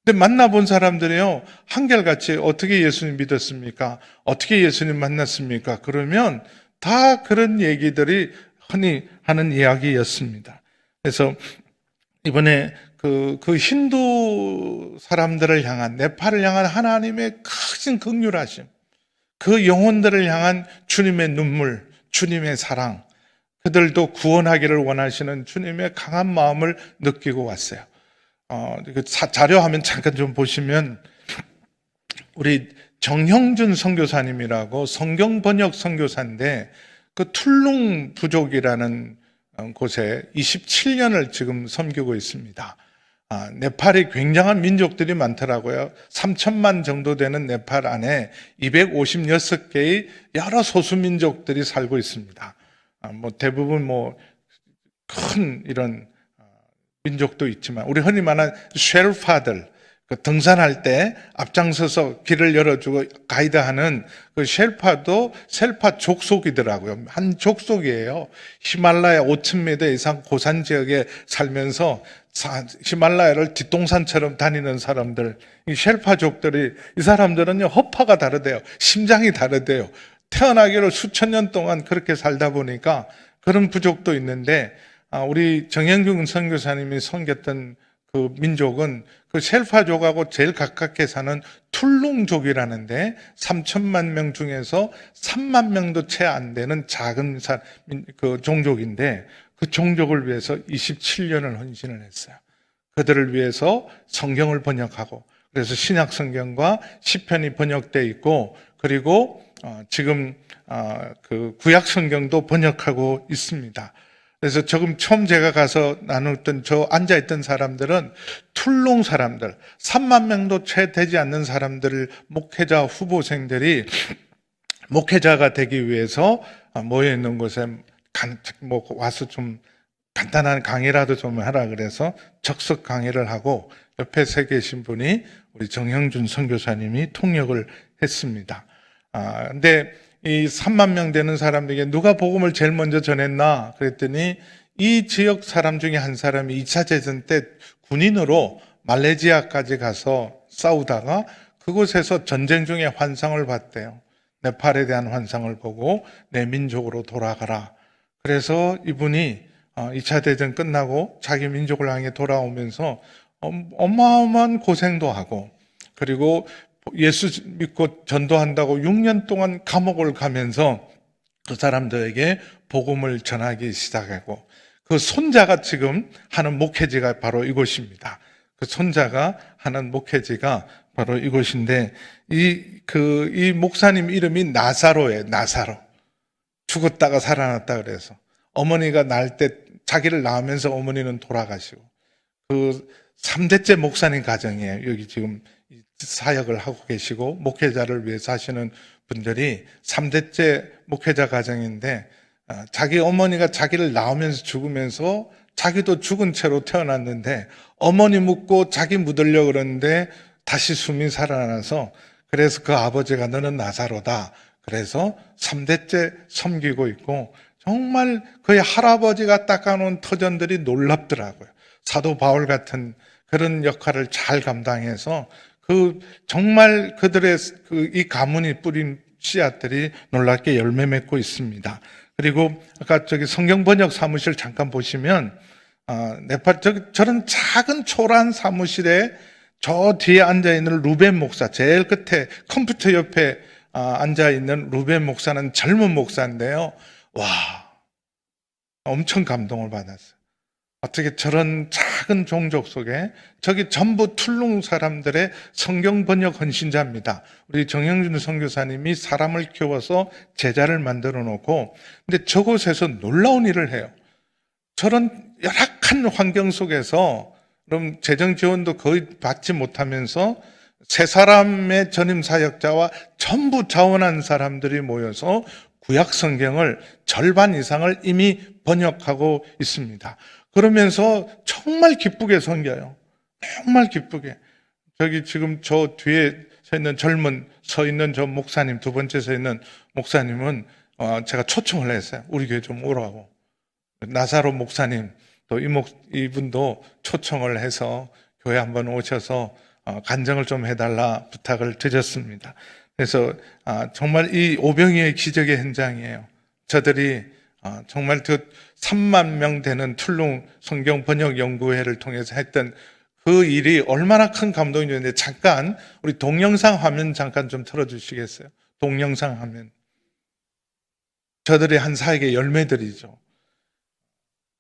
근데 만나본 사람들이요, 한결같이 어떻게 예수님 믿었습니까? 어떻게 예수님 만났습니까? 그러면 다 그런 얘기들이 흔히 하는 이야기였습니다. 그래서 이번에 그 힌두 사람들을 향한, 네팔을 향한 하나님의 크신 긍휼하심, 그 영혼들을 향한 주님의 눈물, 주님의 사랑, 그들도 구원하기를 원하시는 주님의 강한 마음을 느끼고 왔어요. 자료화면 잠깐 좀 보시면 우리 정형준 선교사님이라고 성경 번역 선교사인데 그 툴룽 부족이라는 곳에 27년을 지금 섬기고 있습니다. 네팔이 굉장한 민족들이 많더라고요. 3천만 정도 되는 네팔 안에 256개의 여러 소수민족들이 살고 있습니다. 대부분 큰 이런 민족도 있지만 우리 흔히 말하는 쉘파들, 그 등산할 때 앞장서서 길을 열어주고 가이드하는 그 쉘파도 셀파 족속이더라고요. 한 족속이에요. 히말라야 5,000m 이상 고산 지역에 살면서 히말라야를 뒷동산처럼 다니는 사람들, 이 쉘파족들이, 이 사람들은요 허파가 다르대요. 심장이 다르대요. 태어나기를 수천 년 동안 그렇게 살다 보니까 그런 부족도 있는데 우리 정영균 선교사님이 섬겼던 그 민족은 그 셀파족하고 제일 가깝게 사는 툴룽족이라는데 3천만 명 중에서 3만 명도 채 안 되는 작은 그 종족인데 그 종족을 위해서 27년을 헌신을 했어요. 그들을 위해서 성경을 번역하고 그래서 신약 성경과 시편이 번역돼 있고 그리고 지금 그 구약 성경도 번역하고 있습니다. 그래서 조금 처음 제가 가서 나눴던 저 앉아있던 사람들은 툴롱 사람들, 3만 명도 채 되지 않는 사람들을 목회자 후보생들이 목회자가 되기 위해서 모여 있는 곳에 와서 좀 간단한 강의라도 좀 하라 그래서 적석 강의를 하고 옆에 서 계신 분이 우리 정형준 선교사님이 통역을 했습니다. 근데 이 3만 명 되는 사람들에게 누가 복음을 제일 먼저 전했나 그랬더니 이 지역 사람 중에 한 사람이 2차 대전 때 군인으로 말레이시아까지 가서 싸우다가 그곳에서 전쟁 중에 환상을 봤대요. 네팔에 대한 환상을 보고 내 민족으로 돌아가라. 그래서 이분이 2차 대전 끝나고 자기 민족을 향해 돌아오면서 어마어마한 고생도 하고 그리고 예수 믿고 전도한다고 6년 동안 감옥을 가면서 그 사람들에게 복음을 전하기 시작하고 그 손자가 지금 하는 목회지가 바로 이곳입니다. 그 손자가 하는 목회지가 바로 이곳인데 이 목사님 이름이 나사로예요. 나사로. 죽었다가 살아났다 그래서 어머니가 낳을 때 자기를 낳으면서 어머니는 돌아가시고 그 3대째 목사님 가정이에요. 여기 지금 사역을 하고 계시고 목회자를 위해서 하시는 분들이 3대째 목회자 가정인데 자기 어머니가 자기를 낳으면서 죽으면서 자기도 죽은 채로 태어났는데 어머니 묻고 자기 묻으려고 그러는데 다시 숨이 살아나서 그래서 그 아버지가 너는 나사로다. 그래서 3대째 섬기고 있고 정말 그의 할아버지가 닦아놓은 터전들이 놀랍더라고요. 사도 바울 같은 그런 역할을 잘 감당해서 정말 그들의 이 가문이 뿌린 씨앗들이 놀랍게 열매 맺고 있습니다. 그리고 아까 저기 성경 번역 사무실 잠깐 보시면 네팔 저런 작은 초라한 사무실에 저 뒤에 앉아 있는 루벤 목사 제일 끝에 컴퓨터 옆에 앉아 있는 루벤 목사는 젊은 목사인데요. 와, 엄청 감동을 받았어요. 어떻게 저런 작은 종족 속에 저기 전부 툴룽 사람들의 성경 번역 헌신자입니다. 우리 정형준 선교사님이 사람을 키워서 제자를 만들어 놓고 근데 저곳에서 놀라운 일을 해요. 저런 열악한 환경 속에서 그럼 재정 지원도 거의 받지 못하면서 세 사람의 전임 사역자와 전부 자원한 사람들이 모여서 구약 성경을 절반 이상을 이미 번역하고 있습니다. 그러면서 정말 기쁘게 섬겨요. 정말 기쁘게. 저기 지금 저 뒤에 서 있는 저 목사님, 두 번째 서 있는 목사님은 제가 초청을 했어요. 우리 교회 좀 오라고. 나사로 목사님, 또 이분도 초청을 해서 교회 한번 오셔서 간증을 좀 해달라 부탁을 드렸습니다. 그래서 정말 이 오병이의 기적의 현장이에요. 저들이 정말 그 3만 명 되는 툴룽 성경 번역 연구회를 통해서 했던 그 일이 얼마나 큰 감동이었는데 잠깐 우리 동영상 화면 잠깐 좀 틀어주시겠어요? 동영상 화면. 저들의 한 사역의 열매들이죠.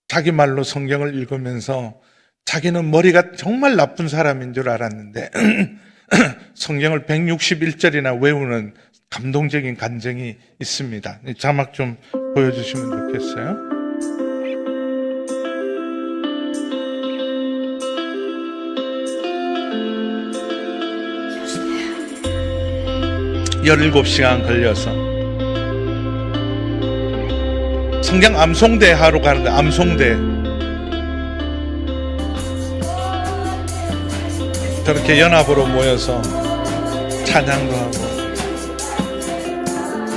자기 말로 성경을 읽으면서 자기는 머리가 정말 나쁜 사람인 줄 알았는데 성경을 161절이나 외우는 감동적인 간증이 있습니다. 자막 좀 보여주시면 좋겠어요. (17) 시간 걸려서 성경 암송대 하러 가는데 암송대 저렇게 연합으로 모여서 찬양도 하고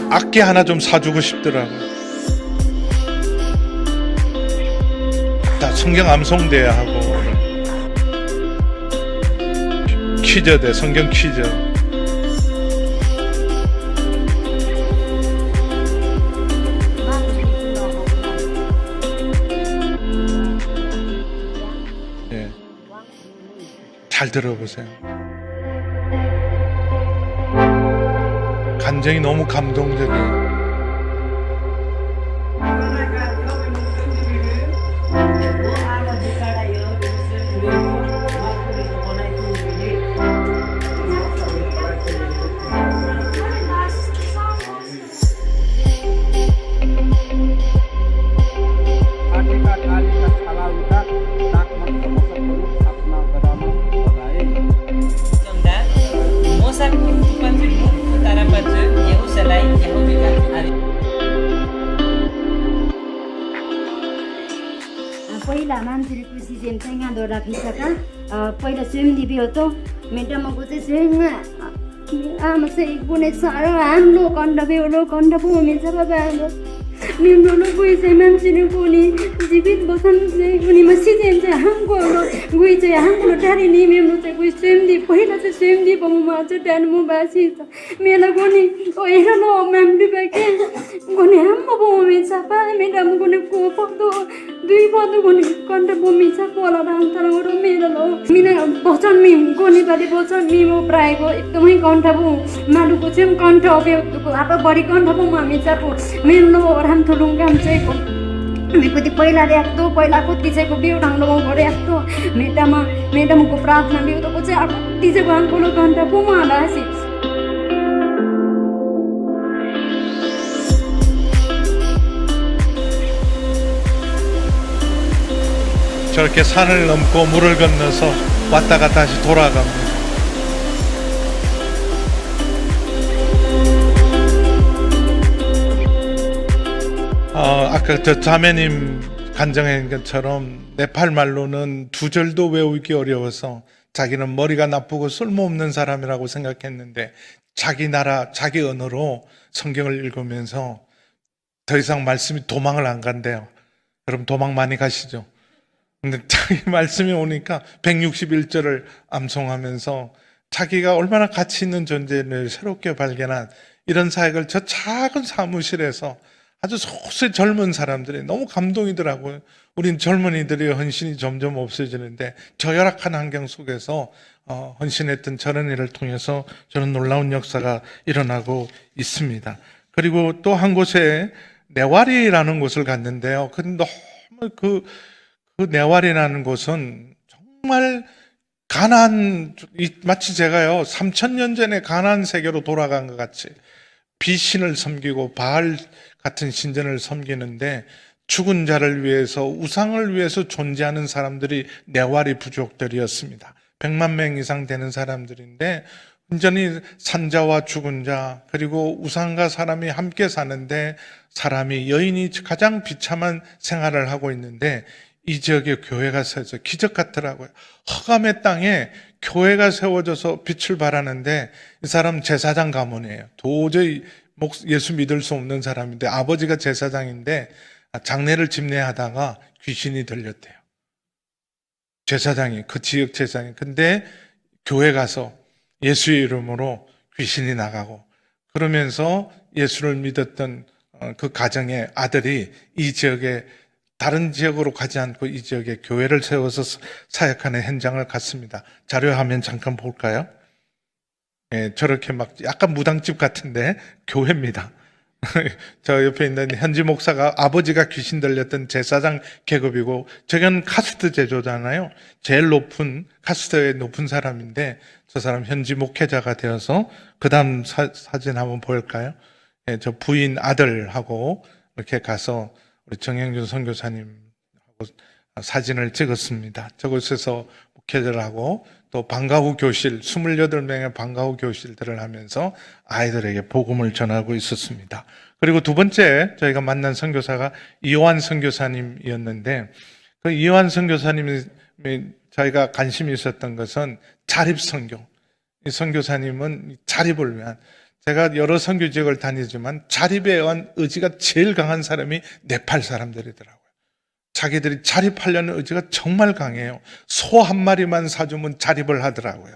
악기 하나 좀 사주고 싶더라고요. 다 성경 암송대 하고 퀴즈대 성경 퀴즈 잘 들어보세요. 감정이 너무 감동적이에요. Mosar kutukan filmu utara baju Yerusalem Yehuda hari पहिला मान्छेले खुसी चाहिँ सँगै दोरा फिसका पहिला स्वयं दिबी हो त मेटामाको चाहिँ सँगै आमा चाहिँ कुनै साह्रो हाम्रो कण्ठ बेउलो कण्ठ भूमि छ बाबा हाम्रो निम्नो कोही चाहिँ मान्छेले कुनी जीवित बसन चाहिँ कुनी मसिजेन चाहिँ हाम्रो कोही चाहिँ हाम्रो डारी नि मेरो चाहिँ कोही स्वयं दि पहिला चाहिँ स्वयं दि बमुमा चाहिँ डान मु बासी छ मेला कोनी ओ हेर न माम्बी बाके कोनी हाम्रो भूमि छ पा मेटाम कोनी को पक्दो दुई पदो कोनी कण्ठ भूमि छ पोला रान्तर गरो मेरो लो मिना बचन मि कोनी बाली बचन मि मो प्रायको एकदमै कण्ठ भू मालुको चाहिँ कण्ठ बेउको आप बढी कण्ठ भू मामी छ पो मेरो राम थुलुङ्गाम चाहिँ को कति पहिला ल्याक्तो पहिला कति चाहिँको बिउ ढाङ्लो गरे यस्तो मेडमको प्रार्थना बिउको चाहिँ अब कति चाहिँ गानको कण्ठ भू मालासी 저렇게 산을 넘고 물을 건너서 왔다가 다시 돌아갑니다. 아까 저 자매님 간증한 것처럼 네팔 말로는 두 절도 외우기 어려워서 자기는 머리가 나쁘고 쓸모없는 사람이라고 생각했는데 자기 나라, 자기 언어로 성경을 읽으면서 더 이상 말씀이 도망을 안 간대요. 여러분 도망 많이 가시죠? 근데 자기 말씀이 오니까 161절을 암송하면서 자기가 얼마나 가치 있는 존재를 새롭게 발견한 이런 사역을 저 작은 사무실에서 아주 소수의 젊은 사람들이 너무 감동이더라고요. 우린 젊은이들의 헌신이 점점 없어지는데 저 열악한 환경 속에서 헌신했던 저런 일을 통해서 저런 놀라운 역사가 일어나고 있습니다. 그리고 또 한 곳에 네와리라는 곳을 갔는데요. 근데 너무 그 네와리라는 곳은 정말 마치 제가요 3000년 전에 가나안 세계로 돌아간 것 같이 비신을 섬기고 바알 같은 신전을 섬기는데 죽은 자를 위해서 우상을 위해서 존재하는 사람들이 네와리 부족들이었습니다. 100만 명 이상 되는 사람들인데 완전히 산자와 죽은 자 그리고 우상과 사람이 함께 사는데 사람이 여인이 가장 비참한 생활을 하고 있는데 이 지역에 교회가 세워져 기적 같더라고요. 허감의 땅에 교회가 세워져서 빛을 발하는데 이 사람 제사장 가문이에요. 도저히 예수 믿을 수 없는 사람인데 아버지가 제사장인데 장례를 집례하다가 귀신이 들렸대요. 제사장이 그 지역 제사장이 근데 교회 가서 예수의 이름으로 귀신이 나가고 그러면서 예수를 믿었던 그 가정의 아들이 이 지역에 다른 지역으로 가지 않고 이 지역에 교회를 세워서 사역하는 현장을 갔습니다. 자료화면 잠깐 볼까요? 예, 저렇게 막 약간 무당집 같은데 교회입니다. 저 옆에 있는 현지 목사가 아버지가 귀신 들렸던 제사장 계급이고 저건 카스트 제조잖아요. 제일 높은 카스트에 높은 사람인데 저 사람 현지 목회자가 되어서 그 다음 사진 한번 볼까요? 예, 저 부인 아들하고 이렇게 가서 우리 정영준 선교사님하고 사진을 찍었습니다. 저곳에서 목회자를 하고 또 방과후 교실 28명의 방과후 교실들을 하면서 아이들에게 복음을 전하고 있었습니다. 그리고 두 번째 저희가 만난 선교사가 이요한 선교사님이었는데 그 이요한 선교사님이 저희가 관심이 있었던 것은 자립선교. 이 선교사님은 자립을 위한 제가 여러 선교 지역을 다니지만 자립에 의한 의지가 제일 강한 사람이 네팔 사람들이더라고요. 자기들이 자립하려는 의지가 정말 강해요. 소 한 마리만 사주면 자립을 하더라고요.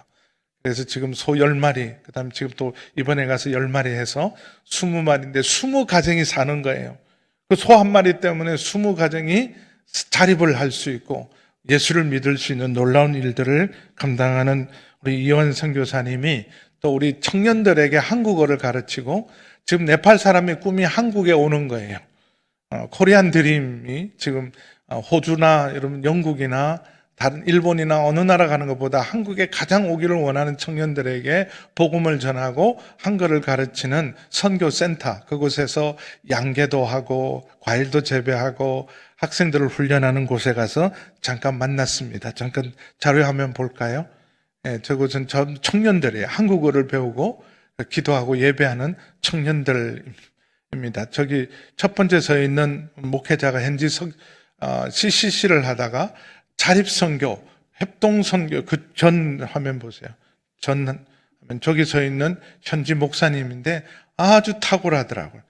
그래서 지금 소 10마리, 그 다음에 지금 또 이번에 가서 10마리 해서 20마리인데 20가정이 사는 거예요. 그 소 한 마리 때문에 20가정이 자립을 할 수 있고 예수를 믿을 수 있는 놀라운 일들을 감당하는 우리 이원 선교사님이 또 우리 청년들에게 한국어를 가르치고 지금 네팔 사람의 꿈이 한국에 오는 거예요. 코리안 드림이 지금 호주나 여러분 영국이나 다른 일본이나 어느 나라 가는 것보다 한국에 가장 오기를 원하는 청년들에게 복음을 전하고 한글을 가르치는 선교센터, 그곳에서 양계도 하고 과일도 재배하고 학생들을 훈련하는 곳에 가서 잠깐 만났습니다. 잠깐 자료화면 볼까요? 저곳은 청년들이에요. 한국어를 배우고 기도하고 예배하는 청년들입니다. 저기 첫 번째 서 있는 목회자가 현지 CCC를 하다가 자립선교, 협동선교, 그 전 화면 보세요. 전 화면, 저기 서 있는 현지 목사님인데 아주 탁월하더라고요.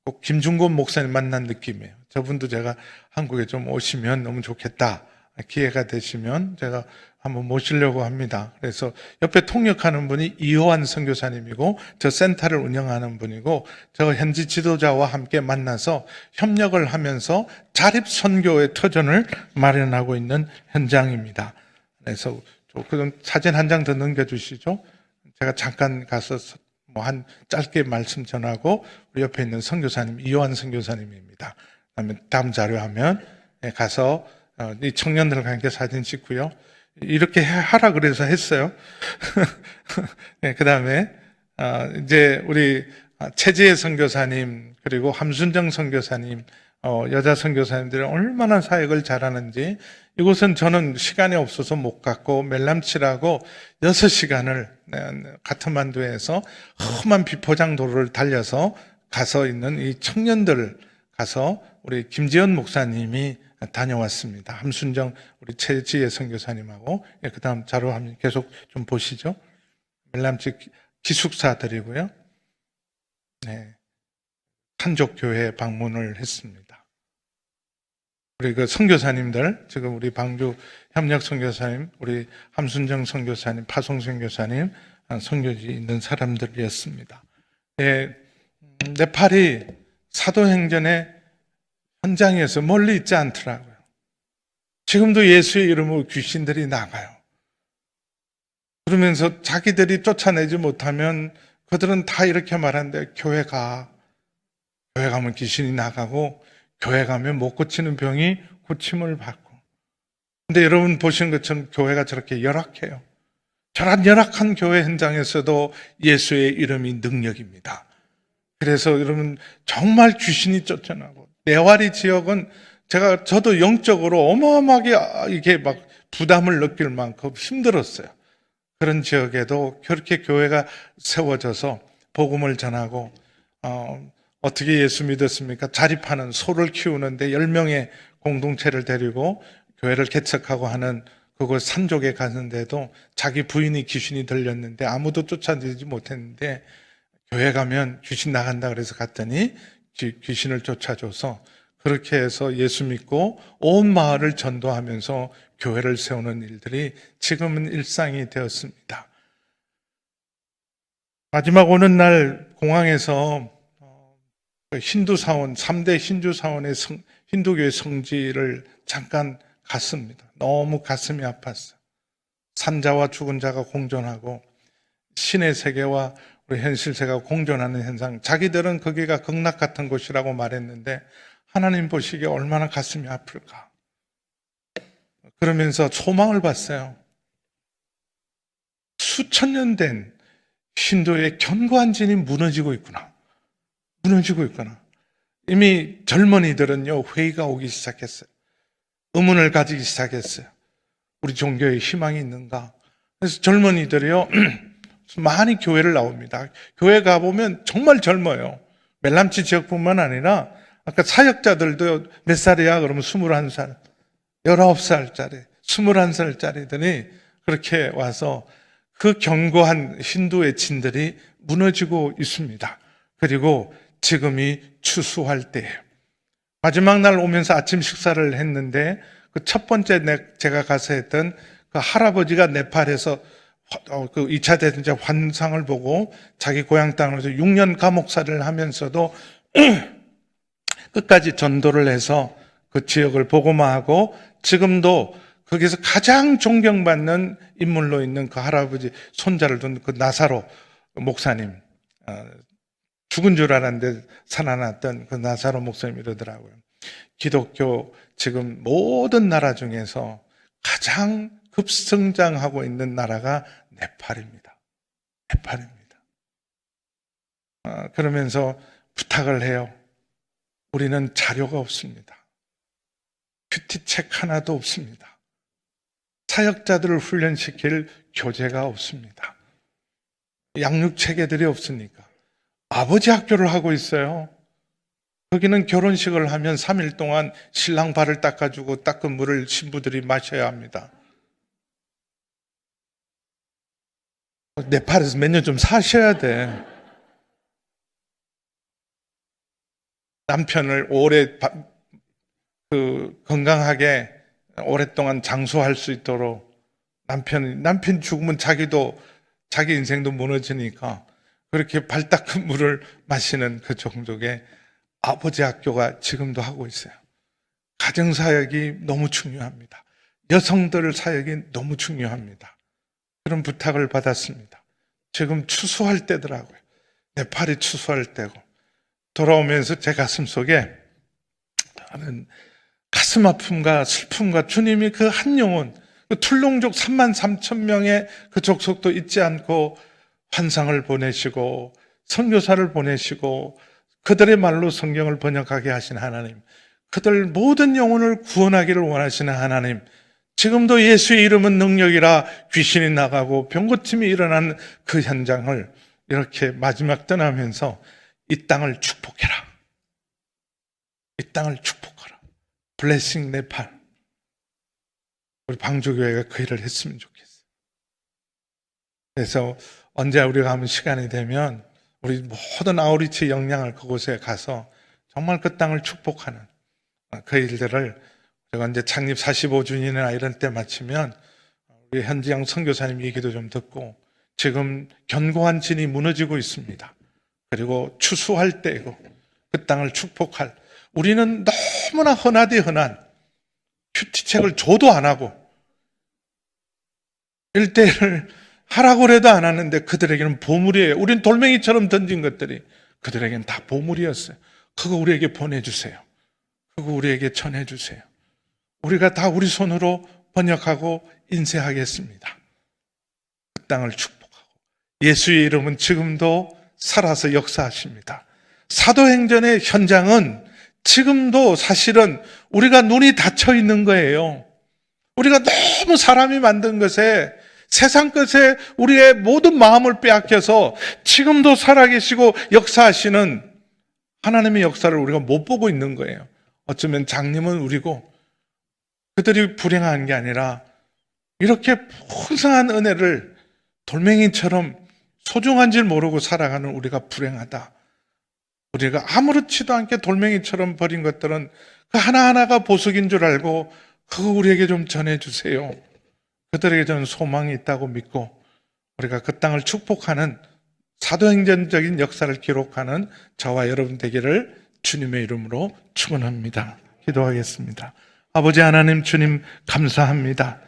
꼭 김중곤 목사님 만난 느낌이에요. 저분도 제가 한국에 좀 오시면 너무 좋겠다. 기회가 되시면 제가 한번 모시려고 합니다. 그래서 옆에 통역하는 분이 이호환 선교사님이고 저 센터를 운영하는 분이고 저 현지 지도자와 함께 만나서 협력을 하면서 자립선교의 터전을 마련하고 있는 현장입니다. 그래서 그럼 사진 한 장 더 넘겨주시죠. 제가 잠깐 가서 한 짧게 말씀 전하고 우리 옆에 있는 선교사님 이호환 선교사님입니다. 그다음에 다음 자료하면 가서 이 청년들과 함께 사진 찍고요. 이렇게 하라 그래서 했어요. 네, 그 다음에 이제 우리 최지혜 선교사님 그리고 함순정 선교사님 여자 선교사님들이 얼마나 사역을 잘하는지 이곳은 저는 시간이 없어서 못 갔고 멜람치라고 6시간을 카트만두에서 험한 비포장 도로를 달려서 가서 있는 이 청년들 가서 우리 김지연 목사님이 다녀왔습니다. 함순정 우리 최지혜 선교사님하고 그 다음 자료 화면 계속 좀 보시죠. 멜람치 기숙사들이고요. 네, 한족교회 방문을 했습니다. 우리 그 선교사님들 지금 우리 방주 협력 선교사님, 우리 함순정 선교사님, 파송 선교사님, 선교지 있는 사람들이었습니다. 네, 네팔이 사도행전의 현장에서 멀리 있지 않더라고요. 지금도 예수의 이름으로 귀신들이 나가요. 그러면서 자기들이 쫓아내지 못하면 그들은 다 이렇게 말하는데 교회 가면 귀신이 나가고 교회 가면 못 고치는 병이 고침을 받고. 근데 여러분 보시는 것처럼 교회가 저렇게 열악해요. 저런 열악한 교회 현장에서도 예수의 이름이 능력입니다. 그래서 여러분 정말 귀신이 쫓아나고 네와리 지역은 저도 영적으로 어마어마하게 이게 막 부담을 느낄 만큼 힘들었어요. 그런 지역에도 그렇게 교회가 세워져서 복음을 전하고 어떻게 예수 믿었습니까? 자립하는 소를 키우는데 10명의 공동체를 데리고 교회를 개척하고 하는 그곳 산족에 갔는데도 자기 부인이 귀신이 들렸는데 아무도 쫓아내지 못했는데 교회 가면 귀신 나간다 그래서 갔더니 귀신을 쫓아줘서 그렇게 해서 예수 믿고 온 마을을 전도하면서 교회를 세우는 일들이 지금은 일상이 되었습니다. 마지막 오는 날 공항에서 힌두 사원, 3대 힌두 사원의 힌두교의 성지를 잠깐 갔습니다. 너무 가슴이 아팠어요. 산자와 죽은 자가 공존하고 신의 세계와 우리 현실 세계가 공존하는 현상, 자기들은 거기가 극락 같은 곳이라고 말했는데 하나님 보시기에 얼마나 가슴이 아플까. 그러면서 소망을 봤어요. 수천 년 된 힌두의 견고한 진이 무너지고 있구나. 무너지고 있구나. 이미 젊은이들은요, 회의가 오기 시작했어요. 의문을 가지기 시작했어요. 우리 종교에 희망이 있는가? 그래서 젊은이들이요, 많이 교회를 나옵니다. 교회 가보면 정말 젊어요. 멜람치 지역뿐만 아니라 아까 사역자들도 몇 살이야? 그러면 21살, 19살짜리, 21살짜리들이 그렇게 와서 그 견고한 힌두의 진들이 무너지고 있습니다. 그리고 지금이 추수할 때예요. 마지막 날 오면서 아침 식사를 했는데 그 첫 번째 제가 가서 했던 그 할아버지가 네팔에서 그 2차 대전제 환상을 보고 자기 고향 땅으로서 6년 감옥살이를 하면서도 끝까지 전도를 해서 그 지역을 복음화하고 지금도 거기서 가장 존경받는 인물로 있는 그 할아버지 손자를 둔 그 나사로 목사님, 죽은 줄 알았는데 살아났던 그 나사로 목사님 이러더라고요. 기독교 지금 모든 나라 중에서 가장 급성장하고 있는 나라가 네팔입니다. 네팔입니다. 그러면서 부탁을 해요. 우리는 자료가 없습니다. 큐티책 하나도 없습니다. 사역자들을 훈련시킬 교재가 없습니다. 양육체계들이 없으니까 아버지 학교를 하고 있어요. 거기는 결혼식을 하면 3일 동안 신랑 발을 닦아주고 닦은 물을 신부들이 마셔야 합니다. 네팔에서 몇 년 좀 사셔야 돼. 남편을 오래 건강하게 오랫동안 장수할 수 있도록 남편 죽으면 자기 인생도 무너지니까 그렇게 발 닦은 물을 마시는 그 종족의 아버지 학교가 지금도 하고 있어요. 가정사역이 너무 중요합니다. 여성들 사역이 너무 중요합니다. 그런 부탁을 받았습니다. 지금 추수할 때더라고요. 네팔이 추수할 때고 돌아오면서 제 가슴 속에 하는 가슴 아픔과 슬픔과 주님이 그 한 영혼, 그 툴롱족 33,000명의 그 족속도 잊지 않고 환상을 보내시고 선교사를 보내시고 그들의 말로 성경을 번역하게 하신 하나님, 그들 모든 영혼을 구원하기를 원하시는 하나님, 지금도 예수의 이름은 능력이라 귀신이 나가고 병고침이 일어나는 그 현장을 이렇게 마지막 떠나면서 이 땅을 축복해라. 이 땅을 축복하라. 블레싱 네팔. 우리 방주교회가 그 일을 했으면 좋겠어요. 그래서 언제 우리가 한번 시간이 되면 우리 모든 아우리치 역량을 그곳에 가서 정말 그 땅을 축복하는 그 일들을 제가 이제 창립 45주년이나 이런 때 마치면 우리 현지양 선교사님 얘기도 좀 듣고 지금 견고한 진이 무너지고 있습니다. 그리고 추수할 때이고 그 땅을 축복할, 우리는 너무나 흔하디 흔한 큐티책을 줘도 안 하고 1대1을 하라고 해도 안 하는데 그들에게는 보물이에요. 우린 돌멩이처럼 던진 것들이 그들에게는 다 보물이었어요. 그거 우리에게 보내주세요. 그거 우리에게 전해주세요. 우리가 다 우리 손으로 번역하고 인쇄하겠습니다. 그 땅을 축복하고 예수의 이름은 지금도 살아서 역사하십니다. 사도행전의 현장은 지금도 사실은 우리가 눈이 닫혀 있는 거예요. 우리가 너무 사람이 만든 것에, 세상 것에 우리의 모든 마음을 빼앗겨서 지금도 살아계시고 역사하시는 하나님의 역사를 우리가 못 보고 있는 거예요. 어쩌면 장님은 우리고 그들이 불행한 게 아니라 이렇게 풍성한 은혜를 돌멩이처럼 소중한 줄 모르고 살아가는 우리가 불행하다. 우리가 아무렇지도 않게 돌멩이처럼 버린 것들은 그 하나하나가 보석인 줄 알고 그거 우리에게 좀 전해주세요. 그들에게 저는 소망이 있다고 믿고 우리가 그 땅을 축복하는 사도행전적인 역사를 기록하는 저와 여러분 되기를 주님의 이름으로 축원합니다. 기도하겠습니다. 아버지 하나님, 주님 감사합니다.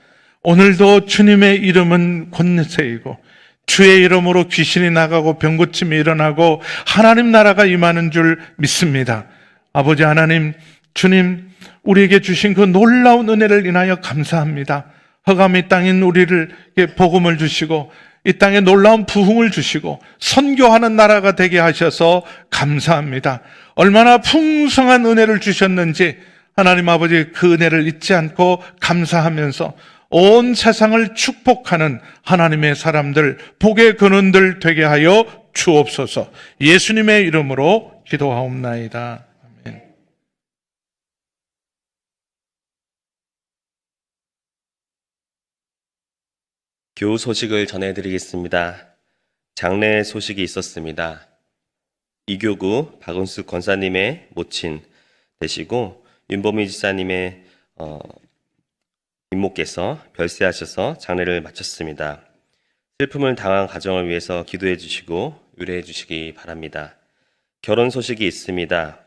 오늘도 주님의 이름은 권세이고 주의 이름으로 귀신이 나가고 병고침이 일어나고 하나님 나라가 임하는 줄 믿습니다. 아버지 하나님, 주님 우리에게 주신 그 놀라운 은혜를 인하여 감사합니다. 허감의 땅인 우리를 복음을 주시고 이 땅에 놀라운 부흥을 주시고 선교하는 나라가 되게 하셔서 감사합니다. 얼마나 풍성한 은혜를 주셨는지 하나님 아버지 그 은혜를 잊지 않고 감사하면서 온 세상을 축복하는 하나님의 사람들, 복의 근원들 되게 하여 주옵소서. 예수님의 이름으로 기도하옵나이다. 아멘. 교우 소식을 전해드리겠습니다. 장례 소식이 있었습니다. 이교구 박은숙 권사님의 모친 되시고 윤보미 지사님의 임모께서 별세하셔서 장례를 마쳤습니다. 슬픔을 당한 가정을 위해서 기도해 주시고 위로해 주시기 바랍니다. 결혼 소식이 있습니다.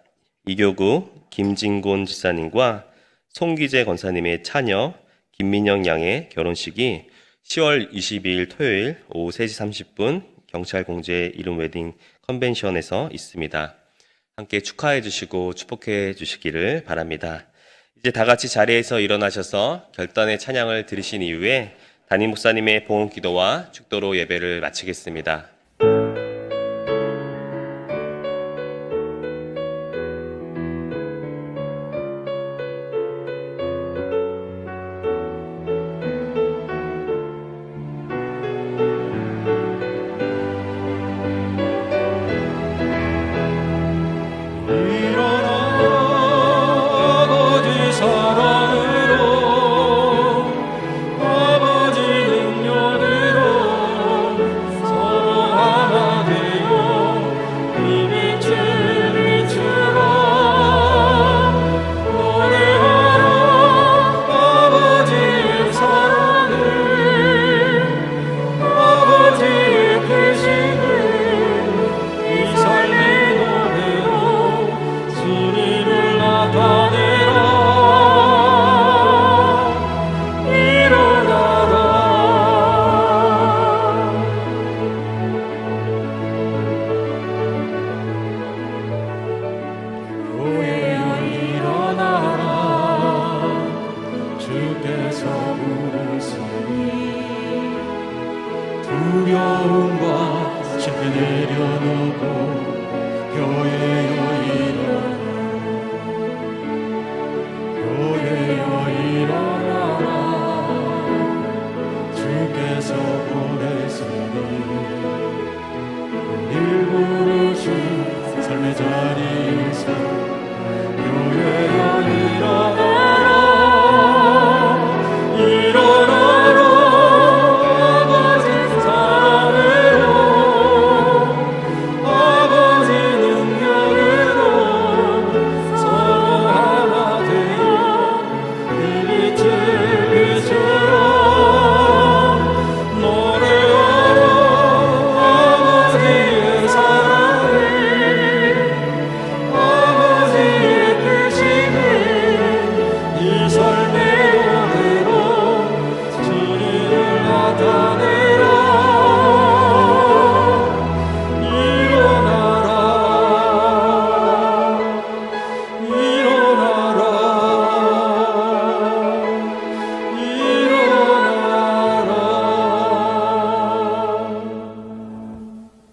이교구 김진곤 지사님과 송기재 권사님의 차녀 김민영 양의 결혼식이 10월 22일 토요일 오후 3시 30분 경찰공제 이름 웨딩 컨벤션에서 있습니다. 함께 축하해 주시고 축복해 주시기를 바랍니다. 이제 다 같이 자리에서 일어나셔서 결단의 찬양을 들으신 이후에 담임 목사님의 봉헌 기도와 축도로 예배를 마치겠습니다. 두려움과 실패 내려놓고 교회여 일어나라 주께서 보내시니 일 부르신 삶의 자리에서 교회여 일어나라 아버지 사랑으로 아버지 능력으로 서로 하나 되어 빛을 비추어 노래하러 아버지의 사랑을 아버지의 크심을 이 삶의 노래로 진리를 나타내라 일어나라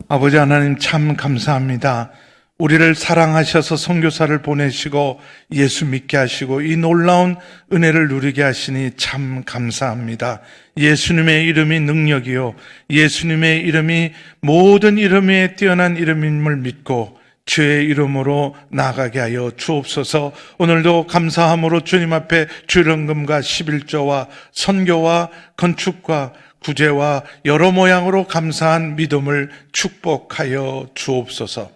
아버지 하나님 참 감사합니다. 우리를 사랑하셔서 선교사를 보내시고 예수 믿게 하시고 이 놀라운 은혜를 누리게 하시니 참 감사합니다. 예수님의 이름이 능력이요 예수님의 이름이 모든 이름 위에 뛰어난 이름임을 믿고 주의 이름으로 나아가게 하여 주옵소서. 오늘도 감사함으로 주님 앞에 주일헌금과 11조와 선교와 건축과 구제와 여러 모양으로 감사한 믿음을 축복하여 주옵소서.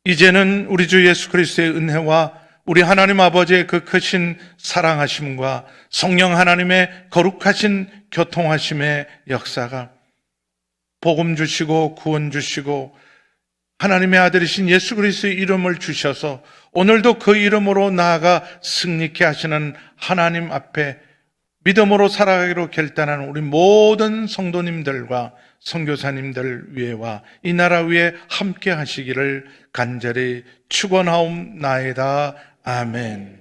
이제는 우리 주 예수 그리스도의 은혜와 우리 하나님 아버지의 그 크신 사랑하심과 성령 하나님의 거룩하신 교통하심의 역사가 복음 주시고 구원 주시고 하나님의 아들이신 예수 그리스도의 이름을 주셔서 오늘도 그 이름으로 나아가 승리케 하시는 하나님 앞에 믿음으로 살아가기로 결단한 우리 모든 성도님들과 선교사님들 위에와 이 나라 위에 함께 하시기를 간절히 축원하옵나이다. 아멘.